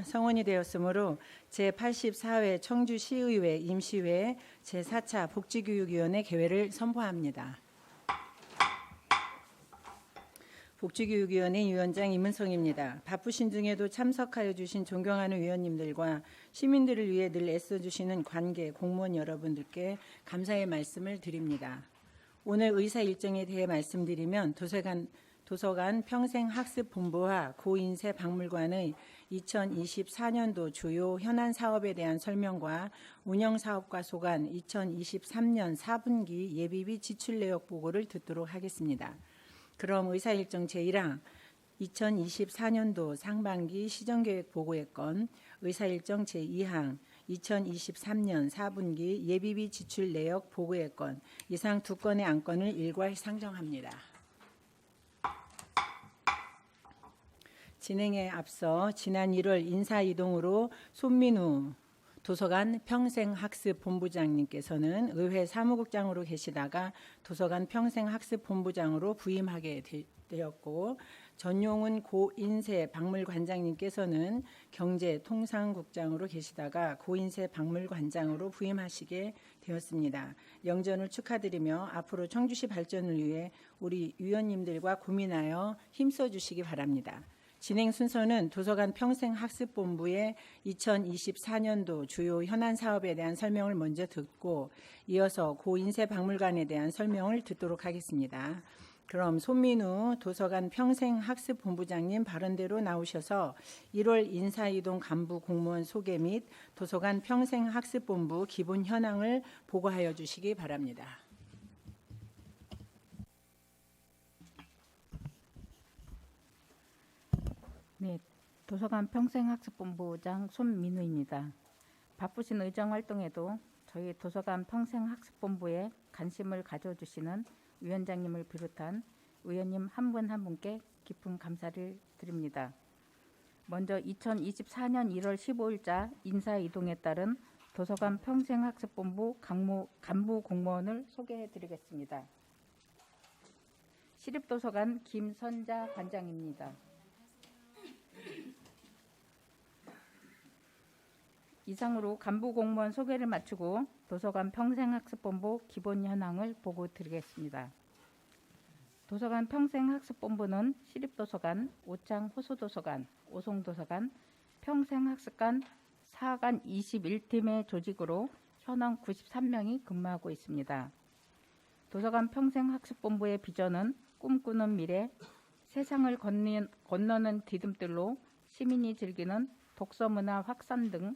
성원이 되었으므로 제84회 청주시의회 임시회 제4차 복지교육위원회 개회를 선포합니다. 복지교육위원회 위원장 임은성입니다. 바쁘신 중에도 참석하여 주신 존경하는 위원님들과 시민들을 위해 늘 애써주시는 관계, 공무원 여러분들께 감사의 말씀을 드립니다. 오늘 의사 일정에 대해 말씀드리면 도서관 평생학습본부와 고인쇄박물관의 2024년도 주요 현안 사업에 대한 설명과 운영사업과 소관 2023년 4분기 예비비 지출 내역 보고를 듣도록 하겠습니다. 그럼 의사일정 제1항 2024년도 상반기 시정계획 보고의 건, 의사일정 제2항 2023년 4분기 예비비 지출 내역 보고의 건, 이상 두 건의 안건을 일괄 상정합니다. 진행에 앞서 지난 1월 인사이동으로 손민우 도서관 평생학습본부장님께서는 의회 사무국장으로 계시다가 도서관 평생학습본부장으로 부임하게 되었고, 전용훈 고인쇄박물관장님께서는 경제통상국장으로 계시다가 고인쇄박물관장으로 부임하시게 되었습니다. 영전을 축하드리며 앞으로 청주시 발전을 위해 우리 위원님들과 고민하여 힘써 주시기 바랍니다. 진행 순서는 도서관 평생학습본부의 2024년도 주요 현안 사업에 대한 설명을 먼저 듣고, 이어서 고인쇄박물관에 대한 설명을 듣도록 하겠습니다. 그럼 손민우 도서관 평생학습본부장님 발언대로 나오셔서 1월 인사이동 간부 공무원 소개 및 도서관 평생학습본부 기본 현황을 보고하여 주시기 바랍니다. 네, 도서관 평생학습본부장 손민우입니다. 바쁘신 의정활동에도 저희 도서관 평생학습본부에 관심을 가져주시는 위원장님을 비롯한 의원님 한 분 한 분께 깊은 감사를 드립니다. 먼저 2024년 1월 15일자 인사이동에 따른 도서관 평생학습본부 간부 공무원을 소개해드리겠습니다. 시립도서관 김선자 관장입니다. 이상으로 간부 공무원 소개를 마치고 도서관 평생학습본부 기본 현황을 보고 드리겠습니다. 도서관 평생학습본부는 시립도서관, 오창 호수도서관, 오송도서관, 평생학습관 4관 21팀의 조직으로 현황 93명이 근무하고 있습니다. 도서관 평생학습본부의 비전은 꿈꾸는 미래, 세상을 건너는 디딤돌로 시민이 즐기는 독서문화 확산 등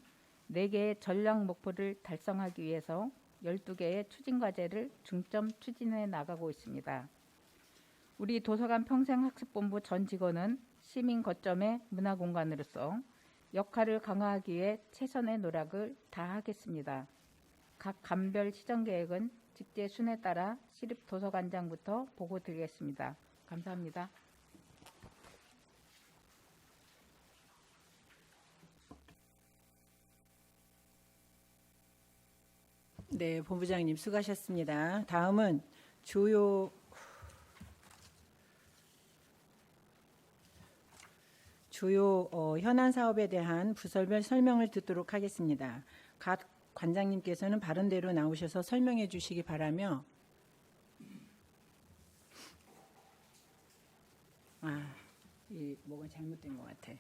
4개의 전략 목표를 달성하기 위해서 12개의 추진과제를 중점 추진해 나가고 있습니다. 우리 도서관 평생학습본부 전 직원은 시민 거점의 문화공간으로서 역할을 강화하기 위해 최선의 노력을 다하겠습니다. 각 간별 시정계획은 직제 순에 따라 시립도서관장부터 보고 드리겠습니다. 감사합니다. 네, 본부장님 수고하셨습니다. 다음은 주요 현안 사업에 대한 부서별 설명을 듣도록 하겠습니다. 각 관장님께서는 발언대로 나오셔서 설명해 주시기 바라며, 뭐가 잘못된 것 같아.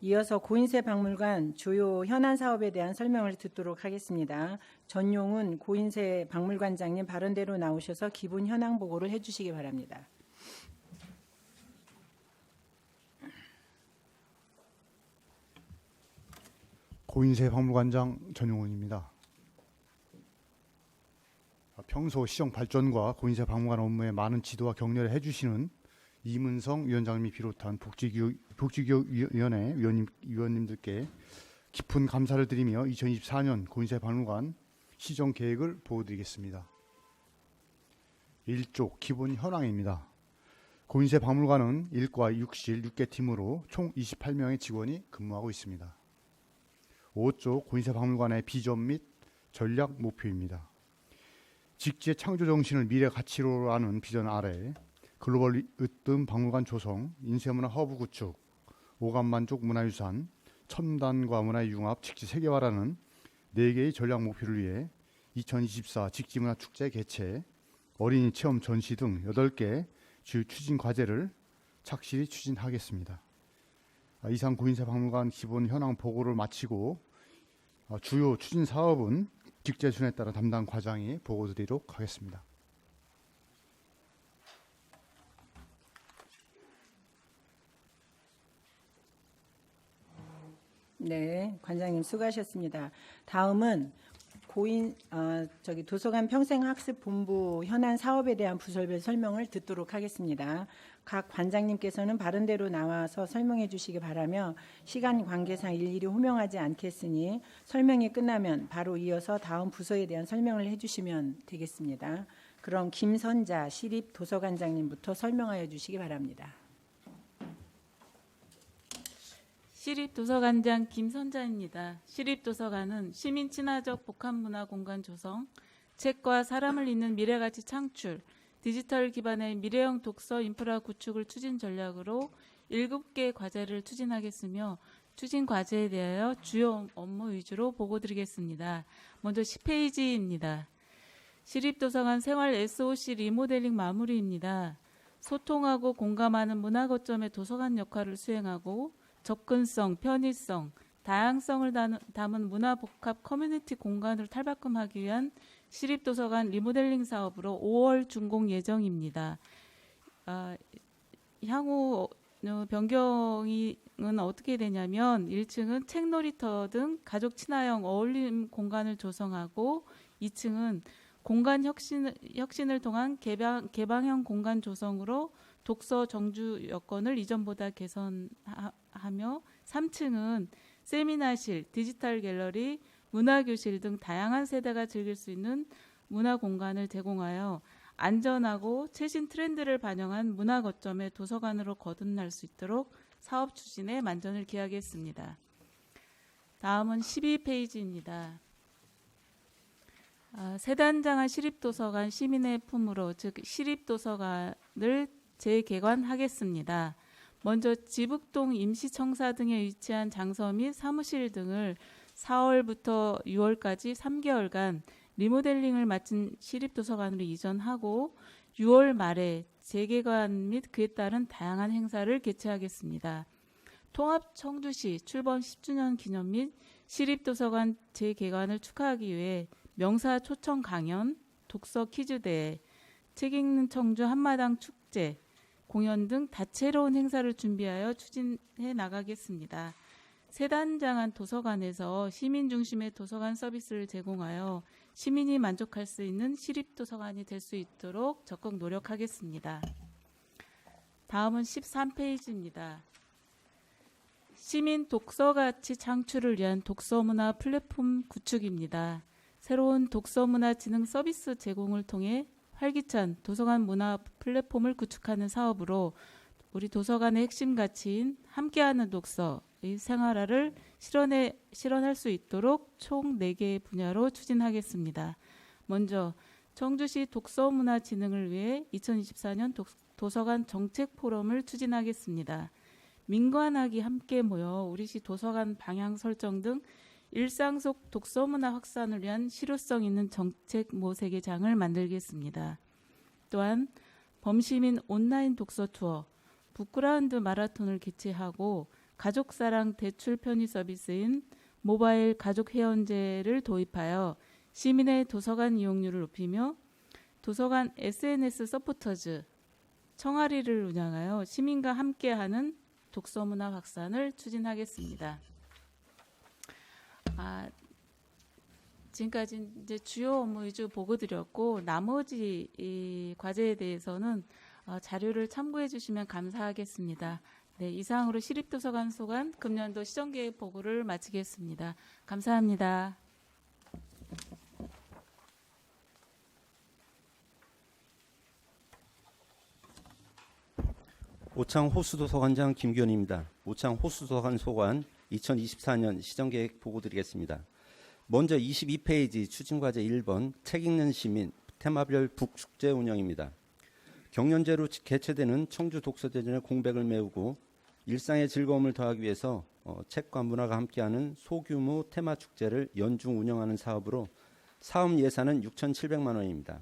이어서 고인쇄박물관 주요 현안 사업에 대한 설명을 듣도록 하겠습니다. 전용훈 고인쇄박물관장님 발언대로 나오셔서 기본 현황 보고를 해주시기 바랍니다. 고인쇄박물관장 전용훈입니다. 평소 시정 발전과 고인쇄박물관 업무에 많은 지도와 격려를 해주시는 임은성 위원장님이 비롯한 복지교육위원회 위원님들께 깊은 감사를 드리며 2024년 고인쇄박물관 시정 계획을 보여드리겠습니다. 1조 기본 현황입니다. 고인쇄박물관은 1과 6실 6개 팀으로 총 28명의 직원이 근무하고 있습니다. 5조 고인쇄박물관의 비전 및 전략 목표입니다. 직지의 창조 정신을 미래 가치로 하는 비전 아래 글로벌 으뜸 박물관 조성, 인쇄문화 허브 구축, 오감만족 문화유산, 첨단과 문화의 융합 직지 세계화라는 4개의 전략 목표를 위해 2024 직지문화축제 개최, 어린이 체험 전시 등 8개 주요 추진 과제를 착실히 추진하겠습니다. 이상 고인세 박물관 기본 현황 보고를 마치고 주요 추진 사업은 직제순에 따라 담당 과장이 보고 드리도록 하겠습니다. 네, 관장님 수고하셨습니다. 다음은 도서관 평생학습본부 현안 사업에 대한 부설별 설명을 듣도록 하겠습니다. 각 관장님께서는 바른대로 나와서 설명해 주시기 바라며 시간 관계상 일일이 호명하지 않겠으니 설명이 끝나면 바로 이어서 다음 부서에 대한 설명을 해주시면 되겠습니다. 그럼 김선자 시립도서관장님부터 설명하여 주시기 바랍니다. 시립도서관장 김선자입니다. 시립도서관은 시민 친화적 복합문화 공간 조성, 책과 사람을 잇는 미래가치 창출, 디지털 기반의 미래형 독서 인프라 구축을 추진 전략으로 7개 과제를 추진하겠으며 추진 과제에 대하여 주요 업무 위주로 보고드리겠습니다. 먼저 10페이지입니다. 시립도서관 생활 SOC 리모델링 마무리입니다. 소통하고 공감하는 문화 거점의 도서관 역할을 수행하고 접근성, 편의성, 다양성을 담은 문화 복합 커뮤니티 공간을 탈바꿈하기 위한 시립도서관 리모델링 사업으로 5월 준공 예정입니다. 향후 변경은 어떻게 되냐면 1층은 책 놀이터 등 가족 친화형 어울림 공간을 조성하고 2층은 공간 혁신을 통한 개방형 공간 조성으로 독서 정주 여건을 이전보다 개선하며 3층은 세미나실, 디지털 갤러리, 문화교실 등 다양한 세대가 즐길 수 있는 문화 공간을 제공하여 안전하고 최신 트렌드를 반영한 문화 거점의 도서관으로 거듭날 수 있도록 사업 추진에 만전을 기하겠습니다. 다음은 12페이지입니다. 세단장한 시립도서관 시민의 품으로 즉 시립도서관을 재개관하겠습니다. 먼저 지북동 임시청사 등에 위치한 장서 및 사무실 등을 4월부터 6월까지 3개월간 리모델링을 마친 시립도서관으로 이전하고 6월 말에 재개관 및 그에 따른 다양한 행사를 개최하겠습니다. 통합 청주시 출범 10주년 기념 및 시립도서관 재개관을 축하하기 위해 명사 초청 강연, 독서 퀴즈대회, 책 읽는 청주 한마당 축제, 공연 등 다채로운 행사를 준비하여 추진해 나가겠습니다. 세단장한 도서관에서 시민 중심의 도서관 서비스를 제공하여 시민이 만족할 수 있는 시립도서관이 될 수 있도록 적극 노력하겠습니다. 다음은 13페이지입니다. 시민 독서가치 창출을 위한 독서문화 플랫폼 구축입니다. 새로운 독서문화 지능 서비스 제공을 통해 활기찬 도서관 문화 플랫폼을 구축하는 사업으로 우리 도서관의 핵심 가치인 함께하는 독서의 생활화를 실현할 수 있도록 총 4개의 분야로 추진하겠습니다. 먼저 청주시 독서문화 진흥을 위해 2024년 도서관 정책 포럼을 추진하겠습니다. 민관학이 함께 모여 우리시 도서관 방향 설정 등 일상 속 독서문화 확산을 위한 실효성 있는 정책 모색의장을 만들겠습니다. 또한 범시민 온라인 독서 투어, 북그라운드 마라톤을 개최하고 가족사랑 대출 편의 서비스인 모바일 가족 회원제를 도입하여 시민의 도서관 이용률을 높이며 도서관 SNS 서포터즈, 청아리를 운영하여 시민과 함께하는 독서문화 확산을 추진하겠습니다. 지금까지 이제 주요 업무 위주 보고 드렸고 나머지 이 과제에 대해서는 자료를 참고해 주시면 감사하겠습니다. 네, 이상으로 시립도서관 소관 금년도 시정계획 보고를 마치겠습니다. 감사합니다. 오창 호수도서관장 김규현입니다. 오창 호수도서관 소관 2024년 시정계획 보고 드리겠습니다. 먼저 22페이지 추진과제 1번 책 읽는 시민 테마별 북축제 운영입니다. 경연제로 개최되는 청주 독서대전의 공백을 메우고 일상의 즐거움을 더하기 위해서 책과 문화가 함께하는 소규모 테마 축제를 연중 운영하는 사업으로 사업 예산은 6,700만 원입니다.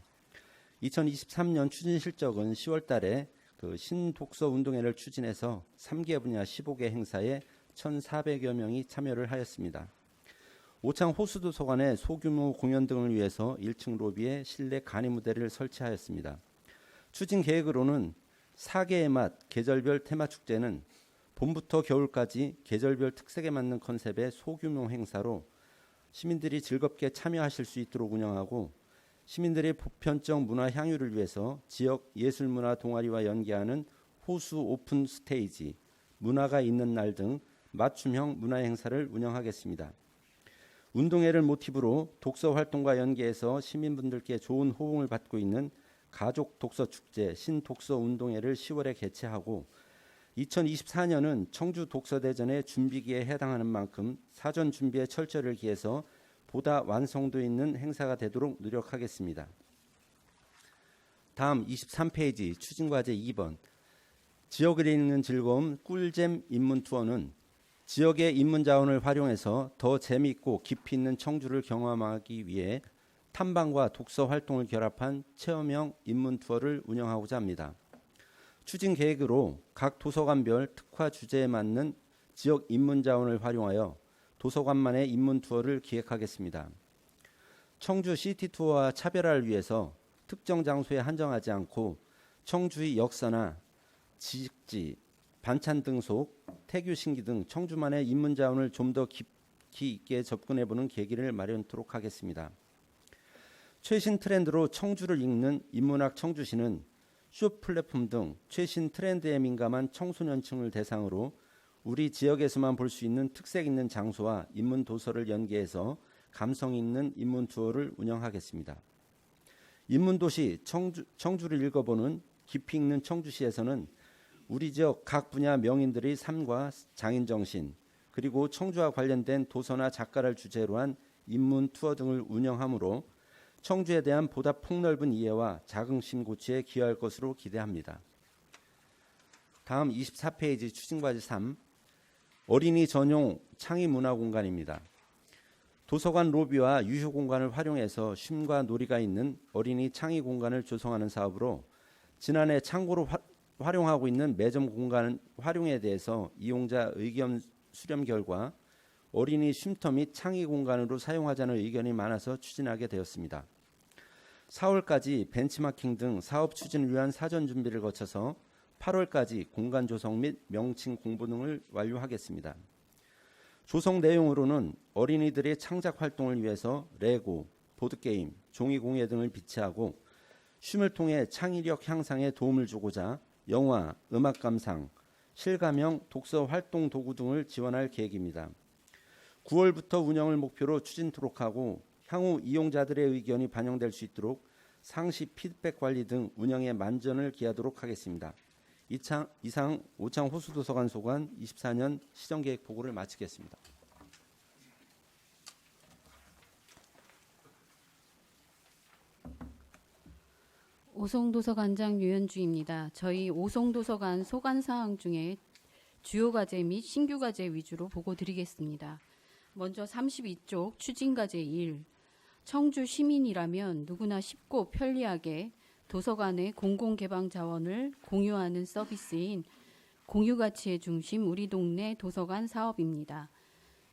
2023년 추진 실적은 10월 달에 신독서 운동회를 추진해서 3개 분야 15개 행사에 1,400여 명이 참여를 하였습니다. 오창 호수도서관의 소규모 공연 등을 위해서 1층 로비에 실내 간이 무대를 설치하였습니다. 추진 계획으로는 4개의 맛 계절별 테마 축제는 봄부터 겨울까지 계절별 특색에 맞는 컨셉의 소규모 행사로 시민들이 즐겁게 참여하실 수 있도록 운영하고, 시민들의 보편적 문화 향유를 위해서 지역 예술문화 동아리와 연계하는 호수 오픈 스테이지, 문화가 있는 날 등 맞춤형 문화 행사를 운영하겠습니다. 운동회를 모티브로 독서 활동과 연계해서 시민분들께 좋은 호응을 받고 있는 가족 독서 축제 신독서 운동회를 10월에 개최하고, 2024년은 청주 독서대전의 준비기에 해당하는 만큼 사전 준비에 철저를 기해서 보다 완성도 있는 행사가 되도록 노력하겠습니다. 다음 23페이지 추진과제 2번 지역을 읽는 즐거움 꿀잼 인문 투어는 지역의 인문 자원을 활용해서 더 재미있고 깊이 있는 청주를 경험하기 위해 탐방과 독서 활동을 결합한 체험형 인문 투어를 운영하고자 합니다. 추진 계획으로 각 도서관별 특화 주제에 맞는 지역 인문 자원을 활용하여 도서관만의 인문 투어를 기획하겠습니다. 청주 시티 투어와 차별화를 위해서 특정 장소에 한정하지 않고 청주의 역사나 지식지, 반찬 등속, 태교 신기 등 청주만의 인문 자원을 좀 더 깊이 있게 접근해보는 계기를 마련토록 하겠습니다. 최신 트렌드로 청주를 읽는 인문학 청주시는 쇼 플랫폼 등 최신 트렌드에 민감한 청소년층을 대상으로 우리 지역에서만 볼 수 있는 특색 있는 장소와 인문 도서를 연계해서 감성 있는 인문 투어를 운영하겠습니다. 인문도시 청주를 읽어보는 깊이 읽는 청주시에서는 우리 지역 각 분야 명인들의 삶과 장인정신, 그리고 청주와 관련된 도서나 작가를 주제로 한 인문 투어 등을 운영하므로 청주에 대한 보다 폭넓은 이해와 자긍심 고취에 기여할 것으로 기대합니다. 다음 24페이지 추진과제 3 어린이 전용 창의 문화 공간입니다. 도서관 로비와 유휴 공간을 활용해서 쉼과 놀이가 있는 어린이 창의 공간을 조성하는 사업으로 지난해 창고로 활용하고 있는 매점 공간 활용에 대해서 이용자 의견 수렴 결과 어린이 쉼터 및 창의 공간으로 사용하자는 의견이 많아서 추진하게 되었습니다. 4월까지 벤치마킹 등 사업 추진을 위한 사전 준비를 거쳐서 8월까지 공간 조성 및 명칭 공부 등을 완료하겠습니다. 조성 내용으로는 어린이들의 창작 활동을 위해서 레고, 보드게임, 종이공예 등을 비치하고 쉼을 통해 창의력 향상에 도움을 주고자 영화, 음악 감상, 실감형 독서 활동 도구 등을 지원할 계획입니다. 9월부터 운영을 목표로 추진토록 하고 향후 이용자들의 의견이 반영될 수 있도록 상시 피드백 관리 등 운영에 만전을 기하도록 하겠습니다. 이상 오창 호수도서관 소관 24년 시정계획 보고를 마치겠습니다. 오송도서관장 유현주입니다. 저희 오송도서관 소관사항 중에 주요 과제 및 신규 과제 위주로 보고 드리겠습니다. 먼저 32쪽 추진과제 1. 청주 시민이라면 누구나 쉽고 편리하게 도서관의 공공개방 자원을 공유하는 서비스인 공유가치의 중심 우리 동네 도서관 사업입니다.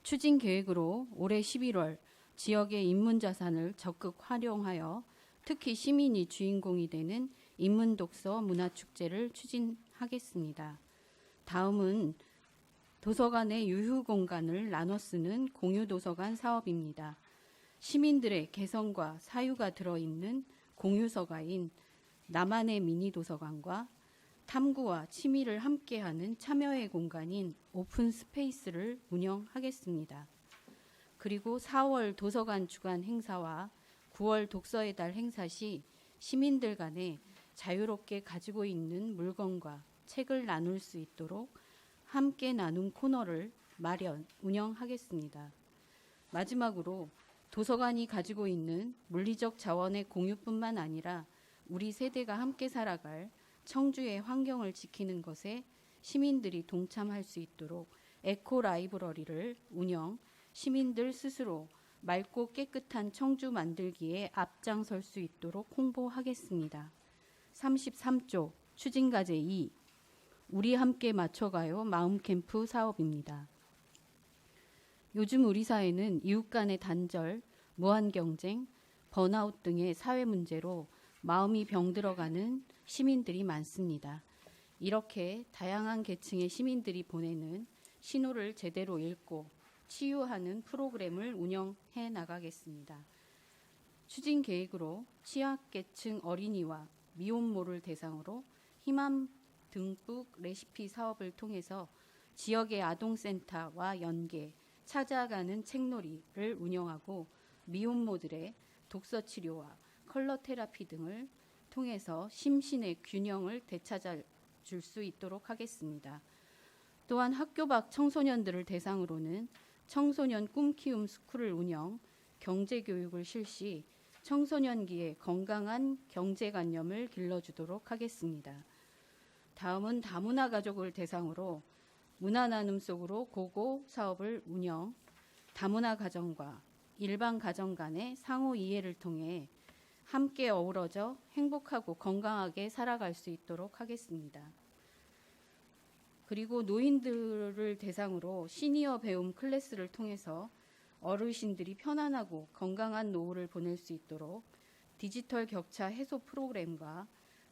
추진 계획으로 올해 11월 지역의 인문자산을 적극 활용하여 특히 시민이 주인공이 되는 인문독서 문화축제를 추진하겠습니다. 다음은 도서관의 유휴 공간을 나눠 쓰는 공유도서관 사업입니다. 시민들의 개성과 사유가 들어있는 공유서가인 나만의 미니도서관과 탐구와 취미를 함께하는 참여의 공간인 오픈 스페이스를 운영하겠습니다. 그리고 4월 도서관 주간 행사와 9월 독서의 달 행사 시 시민들 간에 자유롭게 가지고 있는 물건과 책을 나눌 수 있도록 함께 나눔 코너를 운영하겠습니다. 마지막으로 도서관이 가지고 있는 물리적 자원의 공유뿐만 아니라 우리 세대가 함께 살아갈 청주의 환경을 지키는 것에 시민들이 동참할 수 있도록 에코 라이브러리를 운영, 시민들 스스로 맑고 깨끗한 청주 만들기에 앞장설 수 있도록 홍보하겠습니다. 33조 추진과제 2 우리 함께 맞춰가요 마음캠프 사업입니다. 요즘 우리 사회는 이웃 간의 단절, 무한경쟁, 번아웃 등의 사회 문제로 마음이 병들어가는 시민들이 많습니다. 이렇게 다양한 계층의 시민들이 보내는 신호를 제대로 읽고 치유하는 프로그램을 운영해 나가겠습니다. 추진 계획으로 취약계층 어린이와 미혼모를 대상으로 희망 듬뿍 레시피 사업을 통해서 지역의 아동센터와 연계, 찾아가는 책놀이를 운영하고 미혼모들의 독서 치료와 컬러 테라피 등을 통해서 심신의 균형을 되찾아 줄 수 있도록 하겠습니다. 또한 학교 밖 청소년들을 대상으로는 청소년 꿈키움 스쿨을 운영, 경제교육을 실시, 청소년기에 건강한 경제관념을 길러주도록 하겠습니다. 다음은 다문화 가족을 대상으로 문화 나눔 속으로 고고 사업을 운영, 다문화 가정과 일반 가정 간의 상호 이해를 통해 함께 어우러져 행복하고 건강하게 살아갈 수 있도록 하겠습니다. 그리고 노인들을 대상으로 시니어 배움 클래스를 통해서 어르신들이 편안하고 건강한 노후를 보낼 수 있도록 디지털 격차 해소 프로그램과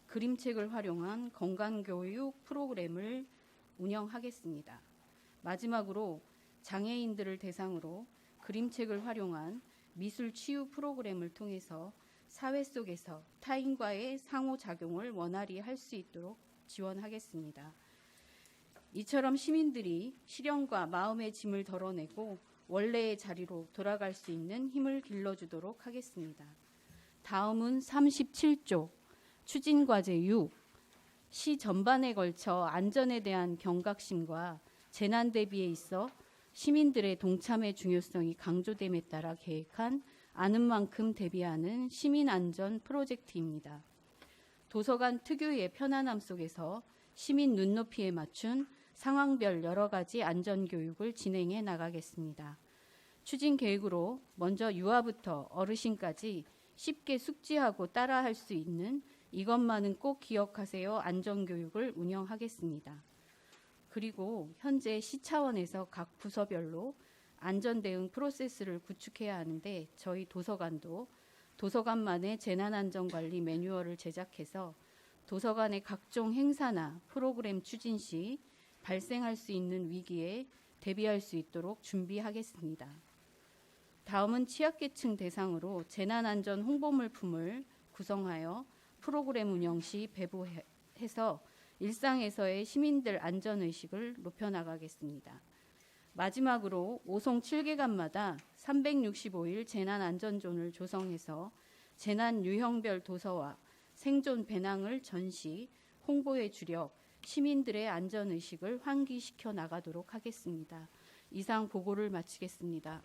그림책을 활용한 건강교육 프로그램을 운영하겠습니다. 마지막으로 장애인들을 대상으로 그림책을 활용한 미술 치유 프로그램을 통해서 사회 속에서 타인과의 상호작용을 원활히 할 수 있도록 지원하겠습니다. 이처럼 시민들이 시련과 마음의 짐을 덜어내고 원래의 자리로 돌아갈 수 있는 힘을 길러주도록 하겠습니다. 다음은 37조 추진과제 6 시 전반에 걸쳐 안전에 대한 경각심과 재난 대비에 있어 시민들의 동참의 중요성이 강조됨에 따라 계획한 아는 만큼 대비하는 시민안전 프로젝트입니다. 도서관 특유의 편안함 속에서 시민 눈높이에 맞춘 상황별 여러 가지 안전교육을 진행해 나가겠습니다. 추진 계획으로 먼저 유아부터 어르신까지 쉽게 숙지하고 따라할 수 있는 이것만은 꼭 기억하세요 안전교육을 운영하겠습니다. 그리고 현재 시 차원에서 각 부서별로 안전대응 프로세스를 구축해야 하는데 저희 도서관도 도서관만의 재난안전관리 매뉴얼을 제작해서 도서관의 각종 행사나 프로그램 추진 시 발생할 수 있는 위기에 대비할 수 있도록 준비하겠습니다. 다음은 취약계층 대상으로 재난안전 홍보물품을 구성하여 프로그램 운영 시 배부해서 일상에서의 시민들 안전의식을 높여나가겠습니다. 마지막으로 5송 7개관마다 365일 재난안전존을 조성해서 재난 유형별 도서와 생존 배낭을 전시, 홍보에 주력, 시민들의 안전의식을 환기시켜 나가도록 하겠습니다. 이상 보고를 마치겠습니다.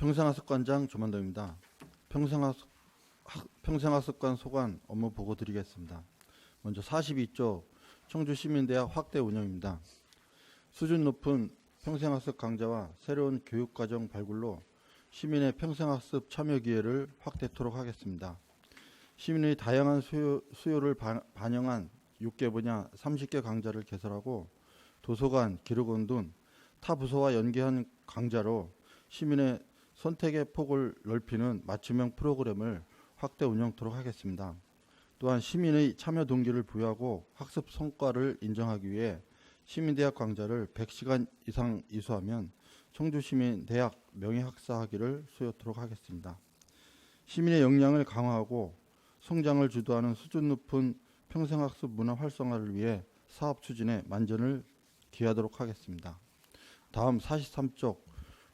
평생학습관장 조만덕입니다. 평생학습관 소관 업무 보고 드리겠습니다. 먼저 42조 청주시민대학 확대 운영입니다. 수준 높은 평생학습 강좌와 새로운 교육과정 발굴로 시민의 평생학습 참여 기회를 확대토록 하겠습니다. 시민의 다양한 수요를 반영한 6개 분야 30개 강좌를 개설하고 도서관, 기록원 등 타 부서와 연계한 강좌로 시민의 선택의 폭을 넓히는 맞춤형 프로그램을 확대 운영토록 하겠습니다. 또한 시민의 참여 동기를 부여하고 학습 성과를 인정하기 위해 시민대학 강좌를 100시간 이상 이수하면 청주시민대학 명예학사학위를 수여토록 하겠습니다. 시민의 역량을 강화하고 성장을 주도하는 수준 높은 평생학습 문화 활성화를 위해 사업 추진에 만전을 기하도록 하겠습니다. 다음 43쪽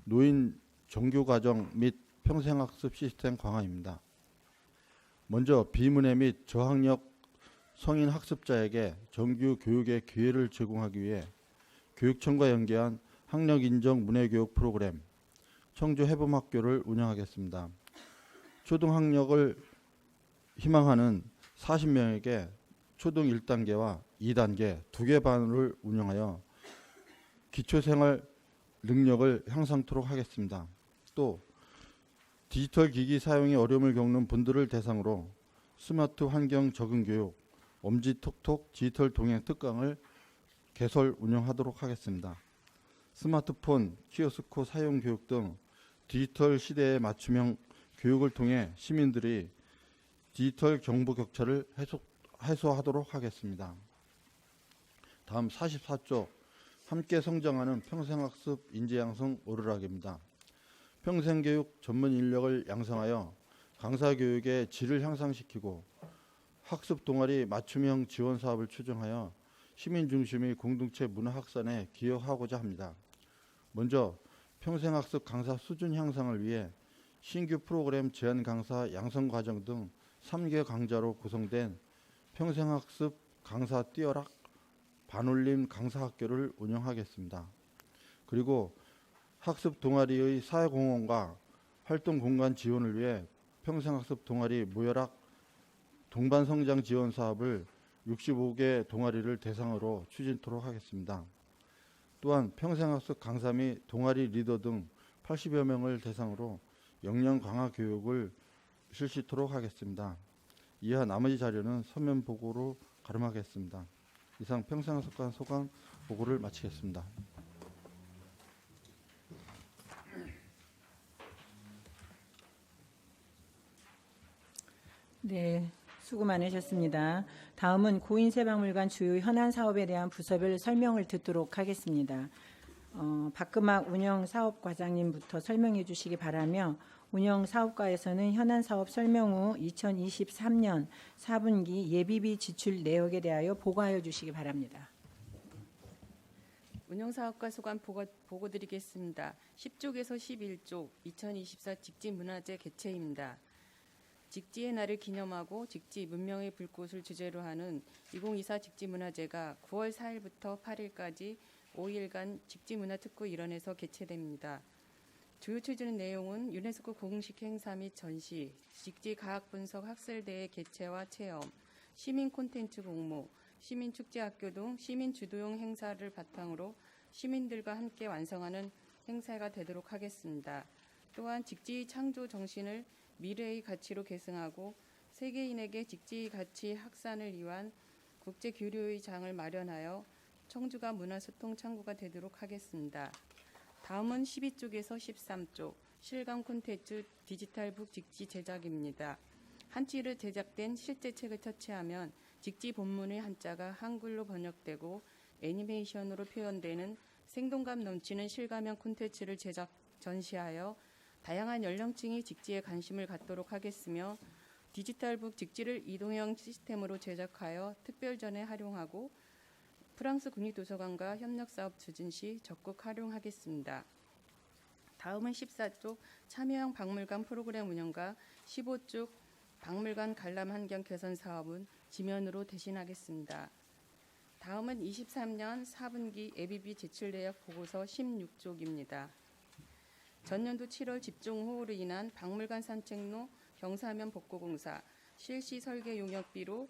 노인 정규과정 및 평생학습 시스템 강화입니다. 먼저 비문해 및 저학력 성인 학습자에게 정규 교육의 기회를 제공하기 위해 교육청과 연계한 학력 인정 문해교육 프로그램 청주 해범학교를 운영하겠습니다. 초등학력을 희망하는 40명에게 초등 1단계와 2단계 2개 반을 운영하여 기초생활 능력을 향상토록 하겠습니다. 또 디지털 기기 사용에 어려움을 겪는 분들을 대상으로 스마트 환경 적응 교육, 엄지톡톡 디지털 동행 특강을 개설 운영하도록 하겠습니다. 스마트폰, 키오스코 사용 교육 등 디지털 시대에 맞춤형 교육을 통해 시민들이 디지털 정보 격차를 해소하도록 하겠습니다. 다음 44조 함께 성장하는 평생학습 인재양성 오르락입니다. 평생교육 전문 인력을 양성하여 강사교육의 질을 향상시키고 학습 동아리 맞춤형 지원 사업을 추진하여 시민 중심의 공동체 문화 확산에 기여하고자 합니다. 먼저 평생학습 강사 수준 향상을 위해 신규 프로그램 제한 강사 양성 과정 등 3개 강좌로 구성된 평생학습 강사 뛰어락 반올림 강사학교를 운영하겠습니다. 그리고 학습 동아리의 사회공헌과 활동 공간 지원을 위해 평생학습 동아리 모여락 동반성장 지원 사업을 65개 동아리를 대상으로 추진토록 하겠습니다. 또한 평생학습 강사 및 동아리 리더 등 80여 명을 대상으로 역량 강화 교육을 실시토록 하겠습니다. 이하 나머지 자료는 서면 보고로 가름하겠습니다. 이상 평생학습관 소강 보고를 마치겠습니다. 네, 수고 많으셨습니다. 다음은 고인세박물관 주요 현안 사업에 대한 부서별 설명을 듣도록 하겠습니다. 박금학 운영사업과장님부터 설명해 주시기 바라며 운영사업과에서는 현안 사업 설명 후 2023년 4분기 예비비 지출 내역에 대하여 보고하여 주시기 바랍니다. 운영사업과 소관 보고드리겠습니다. 10쪽에서 11쪽 2024 직지문화제 개최입니다. 직지의 날을 기념하고 직지 문명의 불꽃을 주제로 하는 2024 직지문화제가 9월 4일부터 8일까지 5일간 직지문화특구 일원에서 개최됩니다. 주요 추진 내용은 유네스코 공식 행사 및 전시, 직지 과학분석 학술대회 개최와 체험, 시민 콘텐츠 공모, 시민축제학교 등 시민 주도형 행사를 바탕으로 시민들과 함께 완성하는 행사가 되도록 하겠습니다. 또한 직지 창조 정신을 미래의 가치로 계승하고 세계인에게 직지의 가치 확산을 위한 국제 교류의 장을 마련하여 청주가 문화소통 창구가 되도록 하겠습니다. 다음은 12쪽에서 13쪽 실감 콘텐츠 디지털북 직지 제작입니다. 한자로 제작된 실제 책을 터치하면 직지 본문의 한자가 한글로 번역되고 애니메이션으로 표현되는 생동감 넘치는 실감형 콘텐츠를 전시하여 다양한 연령층이 직지에 관심을 갖도록 하겠으며 디지털북 직지를 이동형 시스템으로 제작하여 특별전에 활용하고 프랑스 국립도서관과 협력사업 추진 시 적극 활용하겠습니다. 다음은 14쪽 참여형 박물관 프로그램 운영과 15쪽 박물관 관람 환경 개선 사업은 지면으로 대신하겠습니다. 다음은 23년 4분기 예비비 지출 내역 보고서 16쪽입니다. 전년도 7월 집중호우로 인한 박물관 산책로 경사면 복구공사 실시 설계 용역비로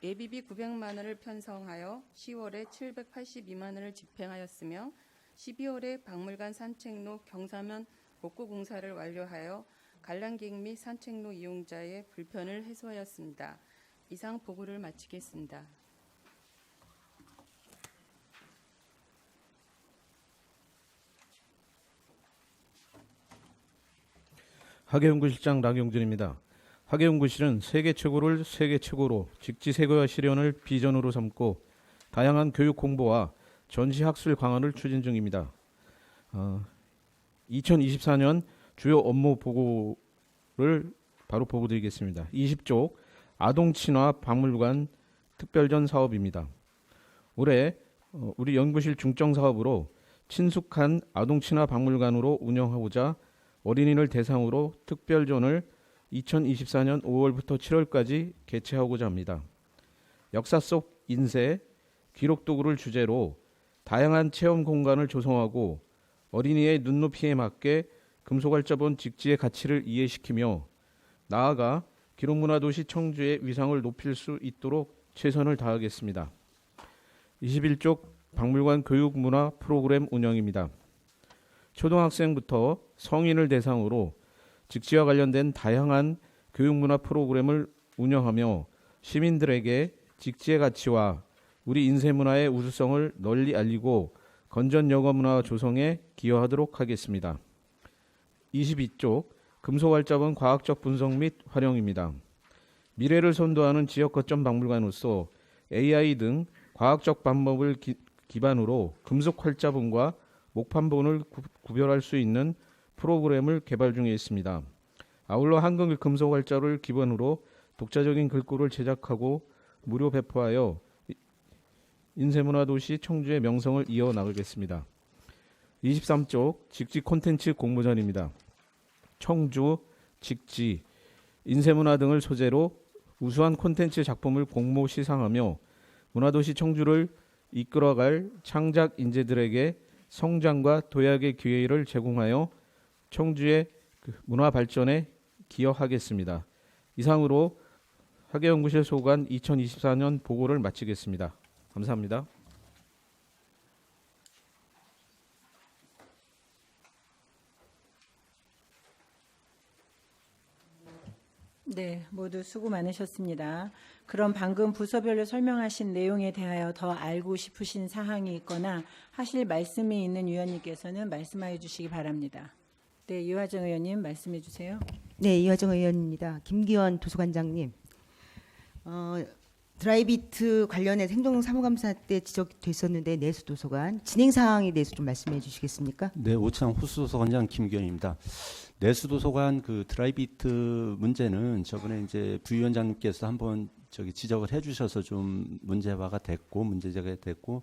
예비비 900만 원을 편성하여 10월에 782만 원을 집행하였으며 12월에 박물관 산책로 경사면 복구공사를 완료하여 관람객 및 산책로 이용자의 불편을 해소하였습니다. 이상 보고를 마치겠습니다. 학예연구실장 락용준입니다. 학예연구실은 세계 최고를 세계 최고로 직지 세계화 실현을 비전으로 삼고 다양한 교육 공부와 전시 학술 강화를 추진 중입니다. 2024년 주요 업무 보고를 바로 보고드리겠습니다. 20쪽 아동 친화 박물관 특별전 사업입니다. 올해 우리 연구실 중점 사업으로 친숙한 아동 친화 박물관으로 운영하고자 어린이를 대상으로 특별전을 2024년 5월부터 7월까지 개최하고자 합니다. 역사 속 인쇄, 기록 도구를 주제로 다양한 체험 공간을 조성하고 어린이의 눈높이에 맞게 금속활자본 직지의 가치를 이해시키며 나아가 기록문화도시 청주의 위상을 높일 수 있도록 최선을 다하겠습니다. 21쪽 박물관 교육문화 프로그램 운영입니다. 초등학생부터 성인을 대상으로 직지와 관련된 다양한 교육문화 프로그램을 운영하며 시민들에게 직지의 가치와 우리 인쇄문화의 우수성을 널리 알리고 건전 여가문화 조성에 기여하도록 하겠습니다. 22쪽 금속활자본 과학적 분석 및 활용입니다. 미래를 선도하는 지역 거점 박물관으로서 AI 등 과학적 방법을 기반으로 금속활자본과 목판본을 구별할 수 있는 프로그램을 개발 중에 있습니다. 아울러 한글 금속활자를 기반으로 독자적인 글꼴을 제작하고 무료 배포하여 인쇄문화도시 청주의 명성을 이어나가겠습니다. 23쪽 직지 콘텐츠 공모전입니다. 청주, 직지, 인쇄문화 등을 소재로 우수한 콘텐츠 작품을 공모 시상하며 문화도시 청주를 이끌어갈 창작 인재들에게 성장과 도약의 기회를 제공하여 청주의 문화 발전에 기여하겠습니다. 이상으로 학예연구실 소관 2024년 보고를 마치겠습니다. 감사합니다. 네, 모두 수고 많으셨습니다. 그럼 방금 부서별로 설명하신 내용에 대하여 더 알고 싶으신 사항이 있거나 하실 말씀이 있는 위원님께서는 말씀하여 주시기 바랍니다. 네, 이화정 의원님 말씀해 주세요. 네, 이화정 의원입니다. 김기원 도서관장님, 드라이비트 관련해서 행정사무감사 때 지적됐었는데 내수도서관 진행 사항에 대해서 좀 말씀해 주시겠습니까? 네, 오창 호수도서관장 김기현입니다. 내수도서관 그 드라이비트 문제는 저번에 이제 부위원장님께서 한번 지적을 해주셔서 좀 문제화가 됐고 문제제가 됐고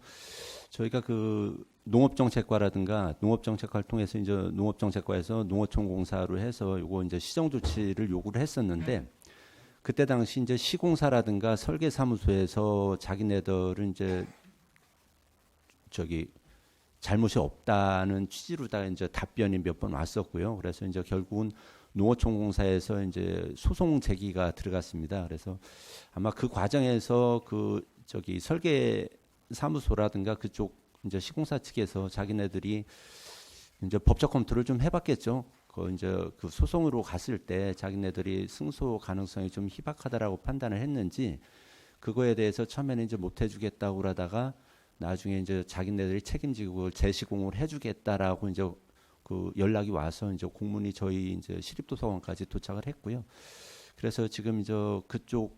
저희가 그 농업정책과라든가 농업정책과를 통해서 이제 농업정책과에서 농어촌공사로 해서 요거 이제 시정 조치를 요구를 했었는데 그때 당시 이제 시공사라든가 설계사무소에서 자기네들은 이제 잘못이 없다는 취지로다가 이제 답변이 몇 번 왔었고요. 그래서 이제 결국은 농어촌공사에서 이제 소송 제기가 들어갔습니다. 그래서 아마 그 과정에서 설계사무소라든가 그쪽 이제 시공사 측에서 자기네들이 이제 법적 검토를 좀 해봤겠죠. 그 소송으로 갔을 때 자기네들이 승소 가능성이 좀 희박하다라고 판단을 했는지 그거에 대해서 처음에는 이제 못 해주겠다고 그러다가 나중에 이제 자기네들이 책임지고 재시공을 해주겠다라고 이제 그 연락이 와서 이제 공문이 저희 이제 시립도서관까지 도착을 했고요. 그래서 지금 이제 그쪽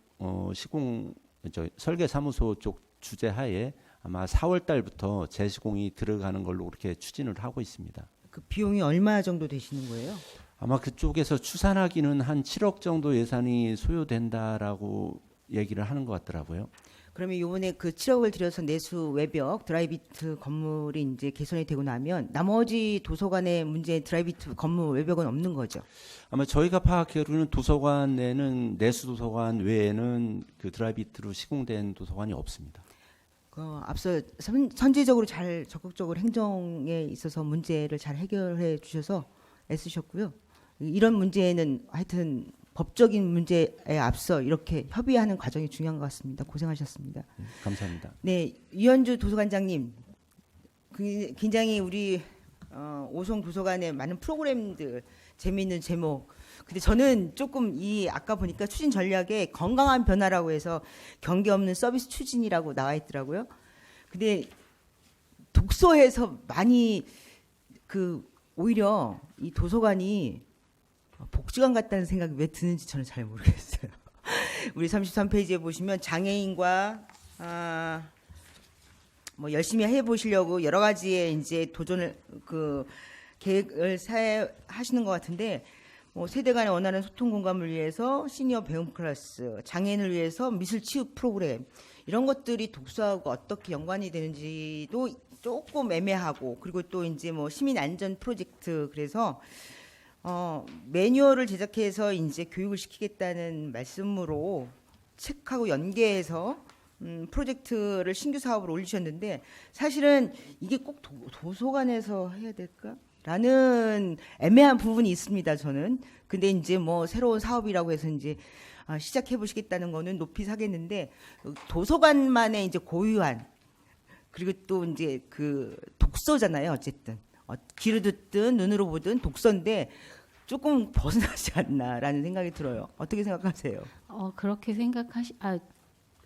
설계사무소 쪽 주재하에 아마 4월 달부터 재시공이 들어가는 걸로 그렇게 추진을 하고 있습니다. 그 비용이 얼마 정도 되시는 거예요? 아마 그쪽에서 추산하기는 한 7억 정도 예산이 소요된다라고 얘기를 하는 것 같더라고요. 그러면 이번에 그 7억을 들여서 내수 외벽 드라이비트 건물이 이제 개선이 되고 나면 나머지 도서관의 문제 드라이비트 건물 외벽은 없는 거죠? 아마 저희가 파악하기로는 도서관 내는 내수 도서관 외에는 그 드라이비트로 시공된 도서관이 없습니다. 앞서 선제적으로 잘 적극적으로 행정에 있어서 문제를 잘 해결해 주셔서 애쓰셨고요. 이런 문제는 하여튼 법적인 문제에 앞서 이렇게 협의하는 과정이 중요한 것 같습니다. 고생하셨습니다. 감사합니다. 네, 이현주 도서관장님, 굉장히 우리 오송 도서관의 많은 프로그램들 재미있는 제목. 근데 저는 조금 아까 보니까 추진 전략에 건강한 변화라고 해서 경계 없는 서비스 추진이라고 나와 있더라고요. 근데 독서에서 많이 오히려 이 도서관이 복지관 같다는 생각이 왜 드는지 저는 잘 모르겠어요. 우리 33페이지에 보시면 장애인과 뭐 열심히 해보시려고 여러 가지의 이제 도전을 계획을 하시는 것 같은데 세대 간의 원활한 소통 공감을 위해서 시니어 배움 클래스, 장애인을 위해서 미술 치유 프로그램 이런 것들이 독서하고 어떻게 연관이 되는지도 조금 애매하고 그리고 또 이제 뭐 시민 안전 프로젝트 그래서 매뉴얼을 제작해서 이제 교육을 시키겠다는 말씀으로 책하고 연계해서 프로젝트를 신규 사업으로 올리셨는데 사실은 이게 꼭 도서관에서 해야 될까? 라는 애매한 부분이 있습니다. 저는. 근데 이제 뭐 새로운 사업이라고 해서 이제 시작해 보시겠다는 거는 높이 사겠는데 도서관만의 이제 고유한 그리고 또 이제 그 독서잖아요. 어쨌든 귀로 듣든 눈으로 보든 독서인데 조금 벗어나지 않나라는 생각이 들어요. 어떻게 생각하세요? 그렇게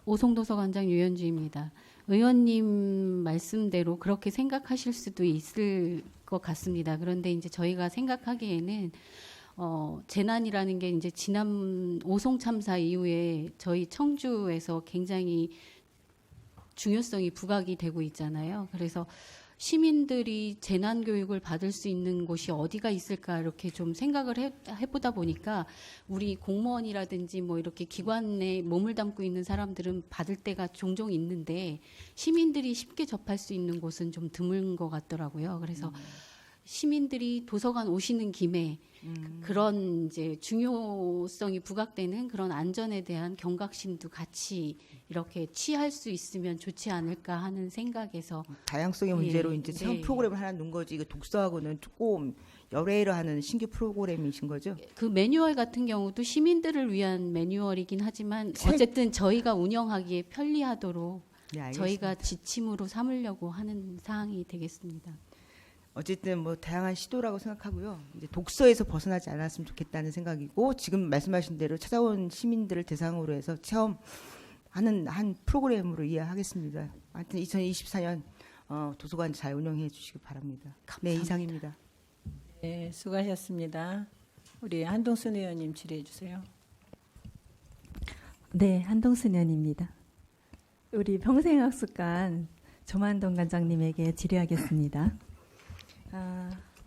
오송도서관장 유현주입니다. 의원님 말씀대로 그렇게 생각하실 수도 있을 것 같습니다. 그런데 이제 저희가 생각하기에는 재난이라는 게 이제 지난 오송 참사 이후에 저희 청주에서 굉장히 중요성이 부각이 되고 있잖아요. 그래서 시민들이 재난 교육을 받을 수 있는 곳이 어디가 있을까 이렇게 좀 생각을 해보다 보니까 우리 공무원이라든지 뭐 이렇게 기관에 몸을 담고 있는 사람들은 받을 때가 종종 있는데 시민들이 쉽게 접할 수 있는 곳은 좀 드문 것 같더라고요. 그래서 시민들이 도서관 오시는 김에 그런 이제 중요성이 부각되는 그런 안전에 대한 경각심도 같이 이렇게 취할 수 있으면 좋지 않을까 하는 생각에서 다양성의 문제로 예, 이제 새로운 네. 프로그램을 하나 넣은 거지. 이거 독서하고는 조금 열애를 하는 신규 프로그램이신 거죠? 그 매뉴얼 같은 경우도 시민들을 위한 매뉴얼이긴 하지만 어쨌든 저희가 운영하기에 편리하도록 네, 알겠습니다. 저희가 지침으로 삼으려고 하는 사항이 되겠습니다. 어쨌든 뭐 다양한 시도라고 생각하고요. 이제 독서에서 벗어나지 않았으면 좋겠다는 생각이고 지금 말씀하신 대로 찾아온 시민들을 대상으로 해서 체험하는 한 프로그램으로 이해하겠습니다. 하여튼 2024년 도서관 잘 운영해 주시기 바랍니다. 네, 이상입니다. 네, 수고하셨습니다. 우리 한동순 의원님 질의해 주세요. 네, 한동순 의원입니다. 우리 평생학습관 조만동 관장님에게 질의하겠습니다.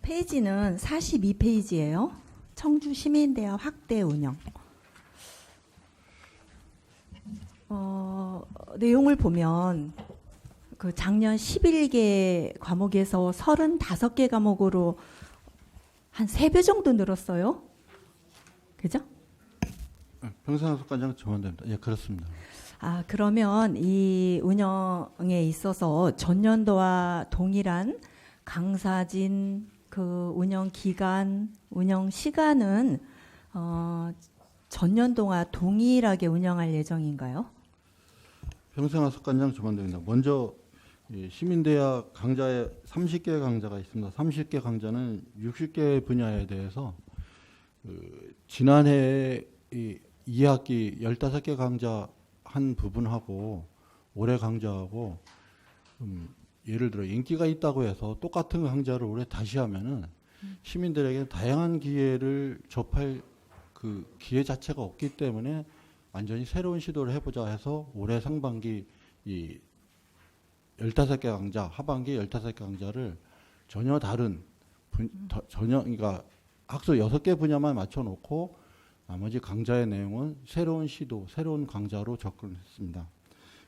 페이지는 42페이지예요. 청주시민대학 확대 운영. 내용을 보면 그 작년 11개 과목에서 35개 과목으로 한 3배 정도 늘었어요. 그죠? 평생학습관장 조만됩니다. 예, 그렇습니다. 그러면 이 운영에 있어서 전년도와 동일한 강사진, 그 운영 기간, 운영 시간은 전년도와 동일하게 운영할 예정인가요? 평생학습관장 조만됩니다. 먼저 시민대학 강좌에 30개 강좌가 있습니다. 30개 강좌는 60개 분야에 대해서 지난해 2학기 15개 강좌 한 부분하고 올해 강좌하고 예를 들어 인기가 있다고 해서 똑같은 강좌를 올해 다시 하면은 시민들에게 다양한 기회를 접할 그 기회 자체가 없기 때문에 완전히 새로운 시도를 해보자 해서 올해 상반기 이 15개 강좌, 하반기 15개 강좌를 전혀 다른 그러니까 학습 6개 분야만 맞춰놓고 나머지 강좌의 내용은 새로운 시도, 새로운 강좌로 접근했습니다.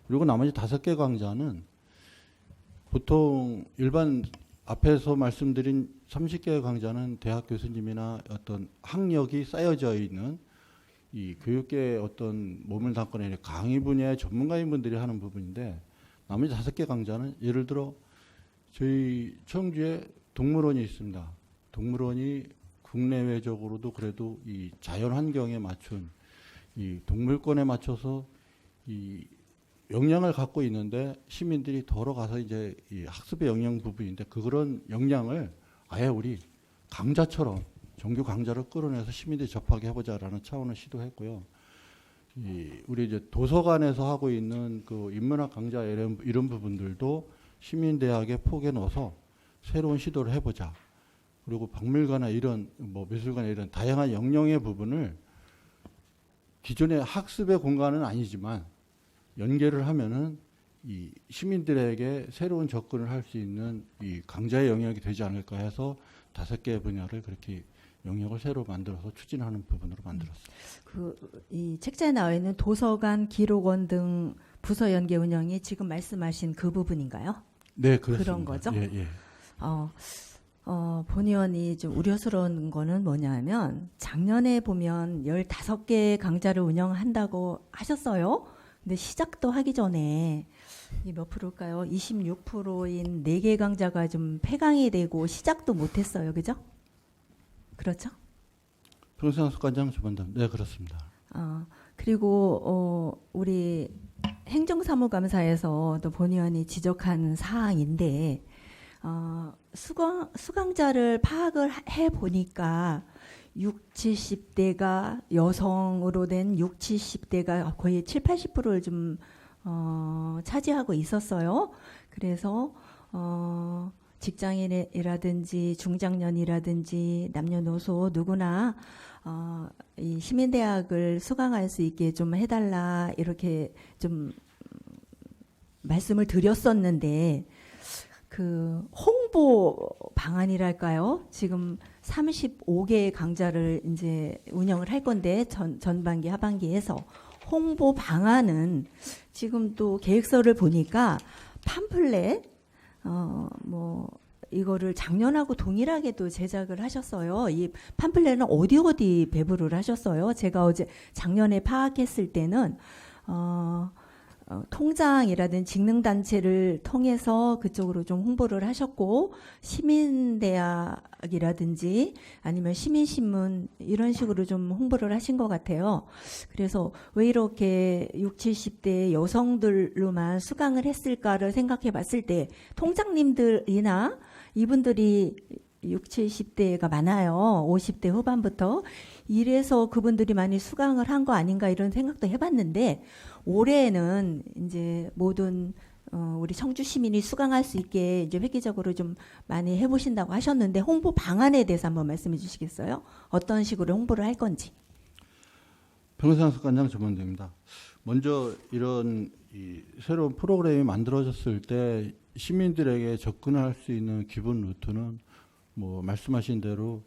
그리고 나머지 5개 강좌는 보통 일반 앞에서 말씀드린 30개의 강좌는 대학 교수님이나 어떤 학력이 쌓여져 있는 이 교육계의 어떤 몸을 담고 있는 강의 분야의 전문가인 분들이 하는 부분인데 나머지 5개 강좌는 예를 들어 저희 청주에 동물원이 있습니다. 동물원이 국내외적으로도 그래도 이 자연 환경에 맞춘 이 동물권에 맞춰서 이 역량을 갖고 있는데 시민들이 걸어가서 이제 이 학습의 역량 부분인데 그런 역량을 아예 우리 강좌처럼 정규 강좌를 끌어내서 시민들이 접하게 해보자라는 차원을 시도했고요. 우리 이제 도서관에서 하고 있는 그 인문학 강좌 이런 부분들도 시민대학의 폭에 넣어서 새로운 시도를 해보자. 그리고 박물관이나 이런 뭐 미술관이나 이런 다양한 역량의 부분을 기존의 학습의 공간은 아니지만 연계를 하면은 이 시민들에게 새로운 접근을 할 수 있는 이 강좌의 영역이 되지 않을까 해서 5개의 분야를 그렇게 영역을 새로 만들어서 추진하는 부분으로 만들었습니다. 이 책자에 나와 있는 도서관, 기록원 등 부서 연계 운영이 지금 말씀하신 그 부분인가요? 네, 그렇습니다. 그런 거죠? 예, 예. 본 의원이 좀 우려스러운 거는 뭐냐면 작년에 보면 15개 강좌를 운영한다고 하셨어요. 근데 시작도 하기 전에 이 몇 프로일까요? 26%인 4개 강좌가 좀 폐강이 되고 시작도 못했어요. 그죠? 그렇죠? 평생학습관장 주반장. 네, 그렇습니다. 그리고 우리 행정사무감사에서 또 본 의원이 지적한 사항인데 수강자를 파악을 해보니까 60, 70대가 여성으로 된 60, 70대가 거의 7, 80%를 좀 차지하고 있었어요. 그래서 직장인이라든지 중장년이라든지 남녀노소 누구나 이 시민대학을 수강할 수 있게 좀 해달라 이렇게 좀 말씀을 드렸었는데 그 홍보 방안이랄까요? 지금 35개의 강좌를 이제 운영을 할 건데 전반기 하반기에서 홍보 방안은 지금 또 계획서를 보니까 팜플렛 뭐 이거를 작년하고 동일하게 또 제작을 하셨어요. 이 팜플렛은 어디 배부를 하셨어요. 제가 어제 작년에 파악했을 때는 통장이라든지 직능단체를 통해서 그쪽으로 좀 홍보를 하셨고 시민대학이라든지 아니면 시민신문 이런 식으로 좀 홍보를 하신 것 같아요. 그래서 왜 이렇게 60, 70대 여성들로만 수강을 했을까를 생각해 봤을 때 통장님들이나 이분들이 60, 70대가 많아요. 50대 후반부터. 이래서 그분들이 많이 수강을 한 거 아닌가 이런 생각도 해봤는데 올해는 이제 모든 우리 청주 시민이 수강할 수 있게 이제 획기적으로 좀 많이 해보신다고 하셨는데 홍보 방안에 대해서 한번 말씀해 주시겠어요? 어떤 식으로 홍보를 할 건지. 평생학습관장 주반장입니다. 먼저 이런 이 새로운 프로그램이 만들어졌을 때 시민들에게 접근할 수 있는 기본 루트는 뭐 말씀하신 대로